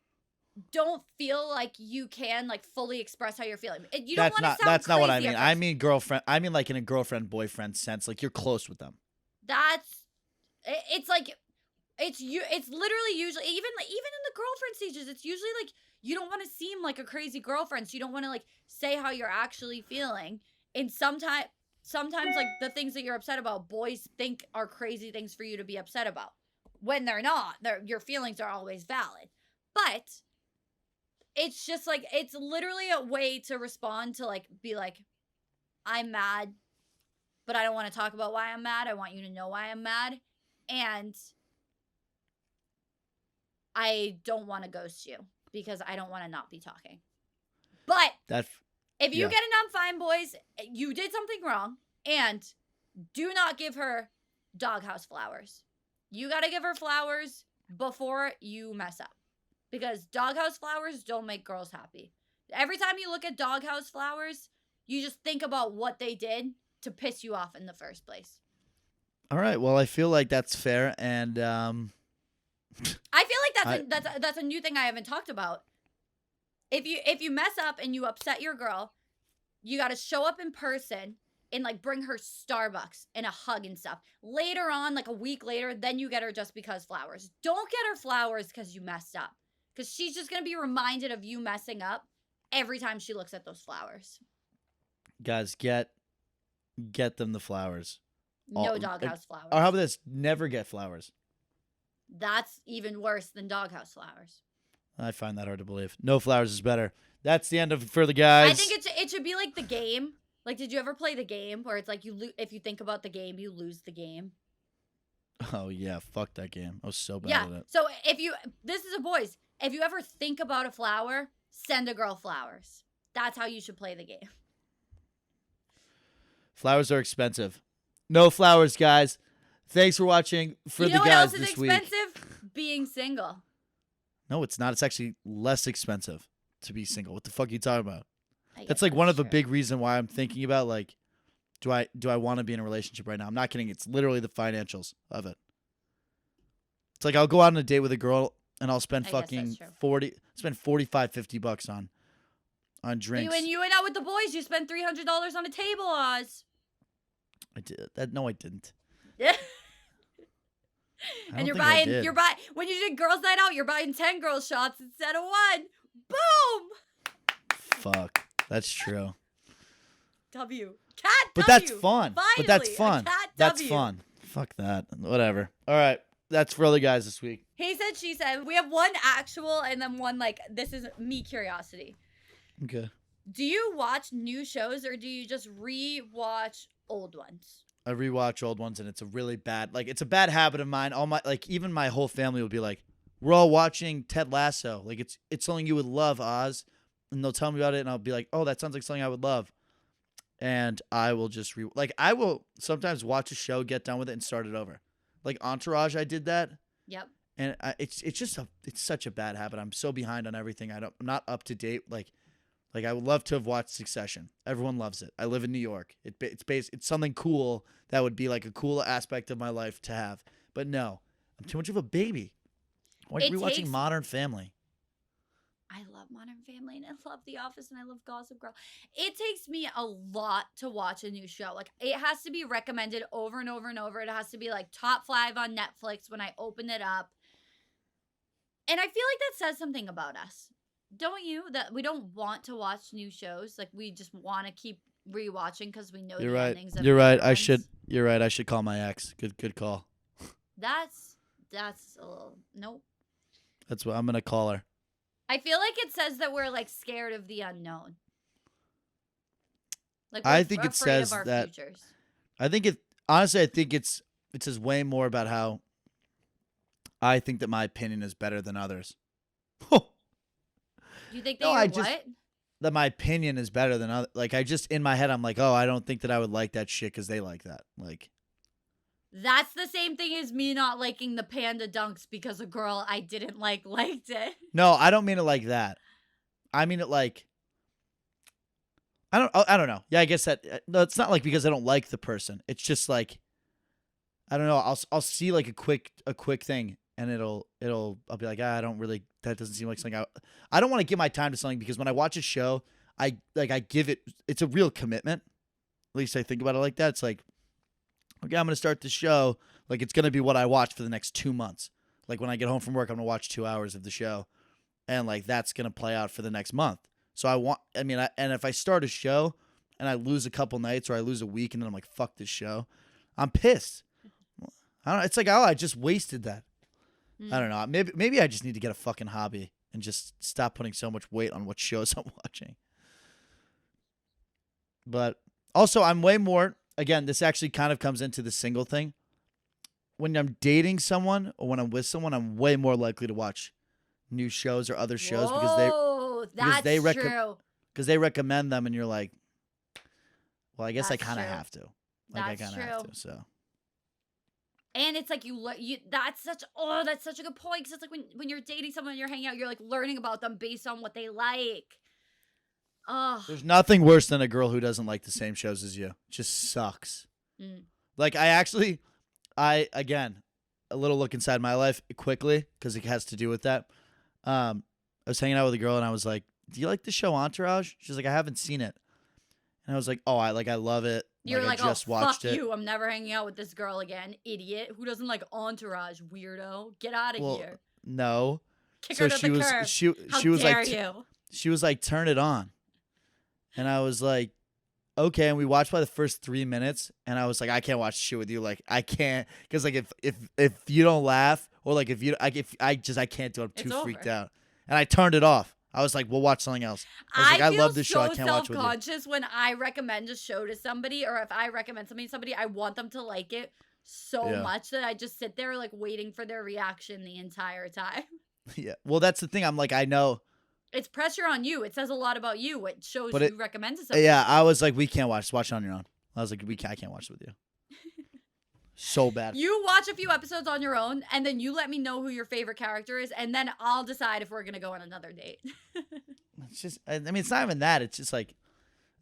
[SPEAKER 1] don't feel like you can like fully express how you're feeling. You don't want to sound
[SPEAKER 2] That's not what I
[SPEAKER 1] crazy
[SPEAKER 2] mean.
[SPEAKER 1] at
[SPEAKER 2] I
[SPEAKER 1] first.
[SPEAKER 2] mean girlfriend. I mean like in a girlfriend boyfriend sense. Like you're close with them.
[SPEAKER 1] It's like it's literally usually even in the girlfriend stages, it's usually like you don't want to seem like a crazy girlfriend, so you don't want to like say how you're actually feeling. And sometimes like the things that you're upset about, boys think are crazy things for you to be upset about. When they're not. Your feelings are always valid. But it's just like it's literally a way to respond to like be like, I'm mad, but I don't want to talk about why I'm mad. I want you to know why I'm mad. And I don't want to ghost you because I don't want to not be talking. But
[SPEAKER 2] That
[SPEAKER 1] if you
[SPEAKER 2] yeah.
[SPEAKER 1] get an I'm fine, boys, you did something wrong. And do not give her doghouse flowers. You got to give her flowers before you mess up. Because doghouse flowers don't make girls happy. Every time you look at doghouse flowers, you just think about what they did to piss you off in the first place.
[SPEAKER 2] All right. Well, I feel like that's fair, and
[SPEAKER 1] I feel like that's a new thing I haven't talked about. If you mess up and you upset your girl, you got to show up in person and like bring her Starbucks and a hug and stuff. Later on, like a week later, then you get her just because flowers. Don't get her flowers because you messed up. Because she's just going to be reminded of you messing up every time she looks at those flowers.
[SPEAKER 2] guys, get them the flowers.
[SPEAKER 1] No doghouse flowers.
[SPEAKER 2] Or how about this? Never get flowers.
[SPEAKER 1] That's even worse than doghouse flowers.
[SPEAKER 2] I find that hard to believe. No flowers is better. That's the end of it for the guys.
[SPEAKER 1] I think it should be like the game. Like, did you ever play the game where it's like if you think about the game, you lose the game?
[SPEAKER 2] Oh yeah, fuck that game. I was so bad
[SPEAKER 1] Yeah.
[SPEAKER 2] at it.
[SPEAKER 1] So this is a boys. If you ever think about a flower, send a girl flowers. That's how you should play the game.
[SPEAKER 2] Flowers are expensive. No flowers, guys. Thanks for watching for
[SPEAKER 1] You
[SPEAKER 2] the
[SPEAKER 1] know what
[SPEAKER 2] guys
[SPEAKER 1] else is
[SPEAKER 2] this week.
[SPEAKER 1] expensive? Being single.
[SPEAKER 2] No, it's not. It's actually less expensive to be single. What the fuck are you talking about?
[SPEAKER 1] I guess
[SPEAKER 2] That's like one of the
[SPEAKER 1] true.
[SPEAKER 2] big reason why I'm thinking about like, do I want to be in a relationship right now? I'm not kidding. It's literally the financials of it. It's like I'll go out on a date with a girl and I'll spend
[SPEAKER 1] I guess
[SPEAKER 2] fucking
[SPEAKER 1] that's true.
[SPEAKER 2] spend $45-$50 on drinks.
[SPEAKER 1] When you went out with the boys, you spent $300 on a table, Oz.
[SPEAKER 2] I did that. No, I didn't.
[SPEAKER 1] Yeah.
[SPEAKER 2] I
[SPEAKER 1] And
[SPEAKER 2] don't think I did.
[SPEAKER 1] you're buying when you did girls' night out, you're buying 10 girls shots instead of one. Boom.
[SPEAKER 2] Fuck. That's true.
[SPEAKER 1] W. Cat
[SPEAKER 2] But
[SPEAKER 1] W.
[SPEAKER 2] that's fun.
[SPEAKER 1] Finally,
[SPEAKER 2] But that's
[SPEAKER 1] a
[SPEAKER 2] fun.
[SPEAKER 1] cat
[SPEAKER 2] That's
[SPEAKER 1] W.
[SPEAKER 2] fun. Fuck that. Whatever. All right. That's for other guys this week.
[SPEAKER 1] He said, she said. We have one actual and then one like this is me curiosity.
[SPEAKER 2] Okay.
[SPEAKER 1] Do you watch new shows or do you just re-watch old ones?
[SPEAKER 2] I rewatch old ones and it's a really bad it's a bad habit of mine. All my even my whole family would be like, we're all watching Ted Lasso. Like it's something you would love, Oz. And they'll tell me about it and I'll be like, oh, that sounds like something I would love. And I will just I will sometimes watch a show, get done with it, and start it over. Like Entourage, I did that.
[SPEAKER 1] Yep.
[SPEAKER 2] And it's such a bad habit. I'm so behind on everything. I'm not up to date. Like I would love to have watched Succession. Everyone loves it. I live in New York. It's something cool that would be like a cool aspect of my life to have. But no, I'm too much of a baby. I'm like
[SPEAKER 1] It
[SPEAKER 2] rewatching
[SPEAKER 1] takes-
[SPEAKER 2] Modern Family.
[SPEAKER 1] I love Modern Family and I love The Office and I love Gossip Girl. It takes me a lot to watch a new show. Like it has to be recommended over and over and over. It has to be like top 5 on Netflix when I open it up. And I feel like that says something about us. Don't you? That we don't want to watch new shows. Like we just want to keep rewatching because we know
[SPEAKER 2] You're
[SPEAKER 1] the
[SPEAKER 2] right.
[SPEAKER 1] endings of
[SPEAKER 2] You're
[SPEAKER 1] the
[SPEAKER 2] right.
[SPEAKER 1] other ones.
[SPEAKER 2] You're right. I should call my ex. Good call.
[SPEAKER 1] That's a little nope.
[SPEAKER 2] That's what I'm gonna call her.
[SPEAKER 1] I feel like it says that we're like scared of the unknown. Like
[SPEAKER 2] I
[SPEAKER 1] we're
[SPEAKER 2] think it
[SPEAKER 1] afraid
[SPEAKER 2] says
[SPEAKER 1] of our
[SPEAKER 2] that-
[SPEAKER 1] futures.
[SPEAKER 2] I think it honestly. I think it says way more about how I think that my opinion is better than others.
[SPEAKER 1] You think that
[SPEAKER 2] No,
[SPEAKER 1] you're
[SPEAKER 2] I just-
[SPEAKER 1] what?
[SPEAKER 2] That my opinion is better than other. Like I just in my head, I'm like, oh, I don't think that I would like that shit because they like that. Like,
[SPEAKER 1] That's the same thing as me not liking the panda dunks because a girl I didn't like liked it.
[SPEAKER 2] no, I don't mean it like that. I mean it like, I don't know. Yeah, I guess that no, it's not like because I don't like the person. It's just like, I don't know. I'll see like a quick thing, and I'll be like, I don't really. That doesn't seem like something I don't want to give my time to something because when I watch a show, I give it. It's a real commitment. At least I think about it like that. It's like, okay, I'm gonna start the show. Like it's gonna be what I watch for the next 2 months. Like when I get home from work, I'm gonna watch 2 hours of the show, and like that's gonna play out for the next month. So and if I start a show and I lose a couple nights or I lose a week and then I'm like, fuck this show, I'm pissed. I don't know. It's like, oh, I just wasted that. I don't know. Maybe I just need to get a fucking hobby and just stop putting so much weight on what shows I'm watching. But also, I'm way more. Again, this actually kind of comes into the single thing. When I'm dating someone or when I'm with someone, I'm way more likely to watch new shows or other shows
[SPEAKER 1] Whoa, that's true.
[SPEAKER 2] because they recommend them, and you're like, well, I guess I
[SPEAKER 1] That's
[SPEAKER 2] kind of
[SPEAKER 1] true.
[SPEAKER 2] have to. Like I
[SPEAKER 1] That's
[SPEAKER 2] kind of have
[SPEAKER 1] true.
[SPEAKER 2] to. So
[SPEAKER 1] And it's like you that's such a good point because it's like when you're dating someone and you're hanging out, you're like learning about them based on what they like. Oh,
[SPEAKER 2] there's nothing worse than a girl who doesn't like the same shows as you. It just sucks. Like I again, a little look inside my life quickly because it has to do with that. I was hanging out with a girl and I was like, "Do you like the show Entourage?" She's like, "I haven't seen it," and I was like, "Oh, I love it."
[SPEAKER 1] you're
[SPEAKER 2] I
[SPEAKER 1] like,
[SPEAKER 2] just
[SPEAKER 1] oh
[SPEAKER 2] watched
[SPEAKER 1] fuck
[SPEAKER 2] it.
[SPEAKER 1] you! I'm never hanging out with this girl again, idiot. Who doesn't like Entourage, weirdo? Get out of
[SPEAKER 2] Well,
[SPEAKER 1] here!
[SPEAKER 2] No,
[SPEAKER 1] Kick
[SPEAKER 2] so
[SPEAKER 1] her to
[SPEAKER 2] she
[SPEAKER 1] the
[SPEAKER 2] was
[SPEAKER 1] curb. How
[SPEAKER 2] she was
[SPEAKER 1] dare
[SPEAKER 2] like
[SPEAKER 1] you?
[SPEAKER 2] she was like, "Turn it on," and I was like, "Okay." And we watched by the first 3 minutes, and I was like, "I can't watch shit with you. Like, I can't because like if you don't laugh or like if I can't do it. I'm
[SPEAKER 1] It's
[SPEAKER 2] too freaked
[SPEAKER 1] over.
[SPEAKER 2] out." And I turned it off. I was like, "We'll watch something else." I was like, "I
[SPEAKER 1] feel
[SPEAKER 2] love this show. I
[SPEAKER 1] so
[SPEAKER 2] can't watch it with you."
[SPEAKER 1] self-conscious when I recommend a show to somebody, or if I recommend something to somebody, I want them to like it so
[SPEAKER 2] Yeah.
[SPEAKER 1] much that I just sit there like waiting for their reaction the entire time.
[SPEAKER 2] Yeah. Well, that's the thing. I'm like, I know.
[SPEAKER 1] It's pressure on you. It says a lot about you. What shows
[SPEAKER 2] But
[SPEAKER 1] you recommend to somebody.
[SPEAKER 2] Yeah, I was like, we can't watch. Watch it on your own. I was like, I can't watch it with you. So bad.
[SPEAKER 1] You watch a few episodes on your own, and then you let me know who your favorite character is, and then I'll decide if we're gonna go on another date.
[SPEAKER 2] It's just, I mean, it's not even that. It's just like,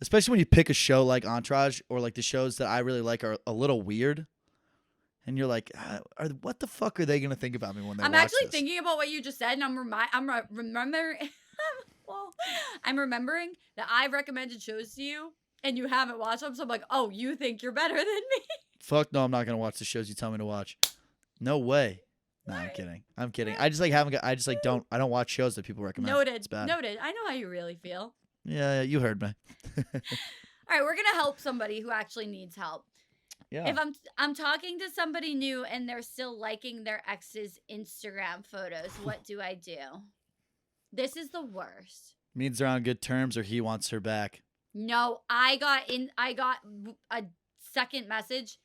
[SPEAKER 2] especially when you pick a show like Entourage or like the shows that I really like are a little weird, and you're like, what the fuck are they gonna think about me when they
[SPEAKER 1] I'm
[SPEAKER 2] watch
[SPEAKER 1] actually
[SPEAKER 2] this?
[SPEAKER 1] thinking about what you just said, and I'm remembering. Well, I'm remembering that I've recommended shows to you, and you haven't watched them. So I'm like, oh, you think you're better than me?
[SPEAKER 2] Fuck no, I'm not gonna watch the shows you tell me to watch. No way. No, I'm kidding. I'm kidding. I just like haven't. I just like don't. I don't watch shows that people recommend.
[SPEAKER 1] Noted.
[SPEAKER 2] It's bad.
[SPEAKER 1] Noted. I know how you really feel.
[SPEAKER 2] Yeah, you heard me.
[SPEAKER 1] All right, we're gonna help somebody who actually needs help.
[SPEAKER 2] Yeah.
[SPEAKER 1] If I'm talking to somebody new and they're still liking their ex's Instagram photos, what do I do? This is the worst.
[SPEAKER 2] Means they're on good terms or he wants her back.
[SPEAKER 1] No, I got a second message.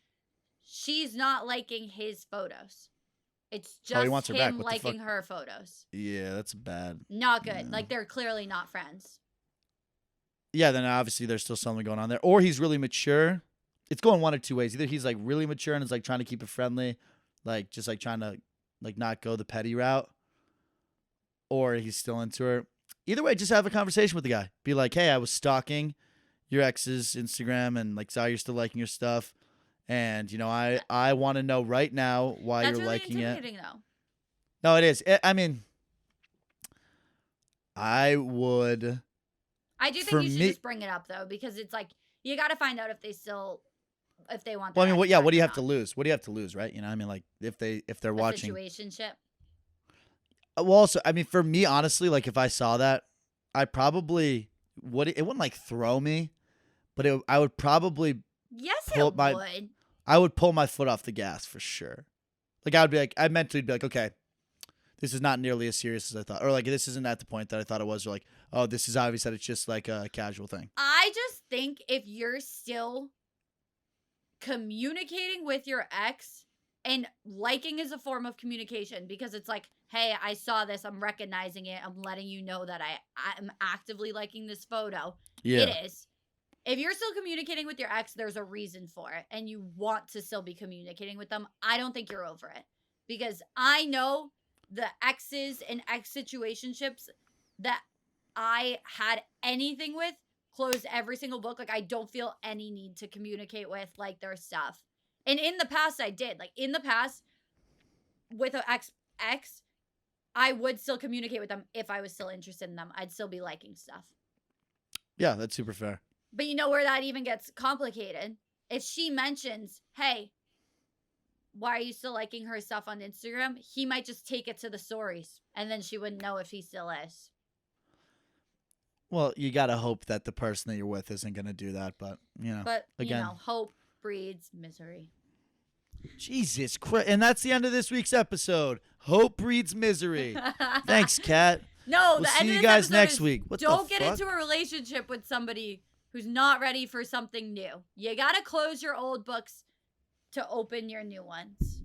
[SPEAKER 1] She's not liking his photos. It's
[SPEAKER 2] Oh, he
[SPEAKER 1] just
[SPEAKER 2] wants her back.
[SPEAKER 1] him
[SPEAKER 2] What the
[SPEAKER 1] liking
[SPEAKER 2] fuck?
[SPEAKER 1] her photos.
[SPEAKER 2] Yeah, that's bad.
[SPEAKER 1] Not good.
[SPEAKER 2] Yeah.
[SPEAKER 1] Like they're clearly not friends.
[SPEAKER 2] Yeah, then obviously there's still something going on there. Or he's really mature. It's going one of two ways. Either he's like really mature and is like trying to keep it friendly, like just like trying to like not go the petty route, or he's still into her. Either way, just have a conversation with the guy. Be like, hey, I was stalking your ex's Instagram and like saw you're still liking your stuff. And you know, I want to know right now why
[SPEAKER 1] That's
[SPEAKER 2] you're
[SPEAKER 1] really
[SPEAKER 2] liking it.
[SPEAKER 1] intimidating, though.
[SPEAKER 2] No, it is. I mean, I would.
[SPEAKER 1] I do think
[SPEAKER 2] For
[SPEAKER 1] you should
[SPEAKER 2] me-
[SPEAKER 1] just bring it up though, because it's like you got to find out if they want.
[SPEAKER 2] Well, I
[SPEAKER 1] their
[SPEAKER 2] mean, what?
[SPEAKER 1] ex
[SPEAKER 2] Yeah,
[SPEAKER 1] back
[SPEAKER 2] what do you
[SPEAKER 1] or
[SPEAKER 2] have to
[SPEAKER 1] not.
[SPEAKER 2] lose? What do you have to lose, right? You know, I mean, like if they're
[SPEAKER 1] A
[SPEAKER 2] watching.
[SPEAKER 1] situationship.
[SPEAKER 2] Well, also, I mean, for me, honestly, like if I saw that, I probably would. It wouldn't like throw me, but I would probably.
[SPEAKER 1] Yes,
[SPEAKER 2] Pull
[SPEAKER 1] it
[SPEAKER 2] my-
[SPEAKER 1] would.
[SPEAKER 2] I would pull my foot off the gas for sure. Like I would be like, I mentally be like, okay, this is not nearly as serious as I thought, or like this isn't at the point that I thought it was, or like, oh, this is obvious that it's just like a casual thing.
[SPEAKER 1] I just think if you're still communicating with your ex And liking is a form of communication because it's like, hey, I saw this. I'm recognizing it. I'm letting you know that I'm actively liking this photo.
[SPEAKER 2] Yeah.
[SPEAKER 1] It is. If you're still communicating with your ex, there's a reason for it. And you want to still be communicating with them. I don't think you're over it. Because I know the exes and ex situationships that I had anything with closed every single book. Like, I don't feel any need to communicate with, like, their stuff. And in the past, I did. Like, in the past, with an ex, I would still communicate with them if I was still interested in them. I'd still be liking stuff.
[SPEAKER 2] Yeah, that's super fair.
[SPEAKER 1] But you know where that even gets complicated? If she mentions, hey, why are you still liking her stuff on Instagram? He might just take it to the stories, and then she wouldn't know if he still is.
[SPEAKER 2] Well, you got to hope that the person that you're with isn't going to do that, but, you know.
[SPEAKER 1] But,
[SPEAKER 2] again,
[SPEAKER 1] you know, hope breeds misery.
[SPEAKER 2] Jesus Christ. And that's the end of this week's episode. Hope breeds misery. Thanks, Kat.
[SPEAKER 1] No,
[SPEAKER 2] We'll
[SPEAKER 1] the
[SPEAKER 2] see
[SPEAKER 1] end of
[SPEAKER 2] you
[SPEAKER 1] this
[SPEAKER 2] guys
[SPEAKER 1] episode
[SPEAKER 2] next
[SPEAKER 1] is
[SPEAKER 2] week. What
[SPEAKER 1] don't
[SPEAKER 2] the
[SPEAKER 1] get
[SPEAKER 2] fuck?
[SPEAKER 1] into a relationship with somebody who's not ready for something new. You got to close your old books to open your new ones.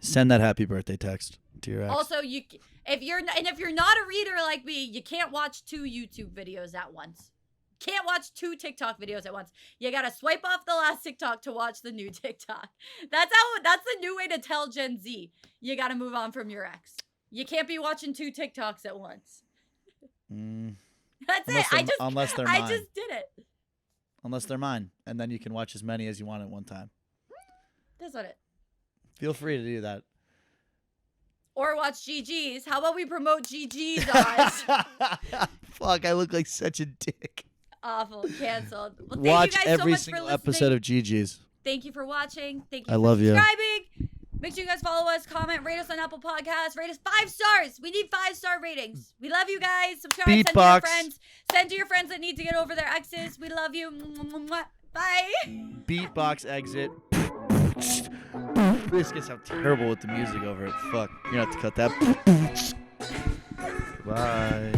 [SPEAKER 2] Send that happy birthday text to your ex.
[SPEAKER 1] Also, if you're not a reader like me, you can't watch 2 YouTube videos at once. Can't watch 2 TikTok videos at once. You gotta swipe off the last TikTok to watch the new TikTok. That's the new way to tell Gen Z. You gotta move on from your ex. You can't be watching 2 TikToks at once. That's it.
[SPEAKER 2] Unless they're mine.
[SPEAKER 1] I just did it.
[SPEAKER 2] Unless they're mine. And then you can watch as many as you want at one time.
[SPEAKER 1] That's what it.
[SPEAKER 2] Feel free to do that.
[SPEAKER 1] Or watch GG's. How about we promote GG's on?
[SPEAKER 2] Fuck, I look like such a dick.
[SPEAKER 1] Awful. Canceled. Well, thank
[SPEAKER 2] Watch
[SPEAKER 1] you guys
[SPEAKER 2] every
[SPEAKER 1] so much
[SPEAKER 2] single
[SPEAKER 1] for listening.
[SPEAKER 2] episode of GG's.
[SPEAKER 1] Thank you for watching. Thank you
[SPEAKER 2] I
[SPEAKER 1] for
[SPEAKER 2] love you.
[SPEAKER 1] subscribing. Make sure you guys follow us, comment, rate us on Apple Podcasts, rate us 5 stars. We need 5-star ratings. We love you guys. Subscribe, send to your
[SPEAKER 2] Beatbox.
[SPEAKER 1] friends. Send to your friends that need to get over their exes. We love you. Bye.
[SPEAKER 2] Beatbox exit. This gonna sound terrible with the music over it. Fuck. You're gonna have to cut that. Bye.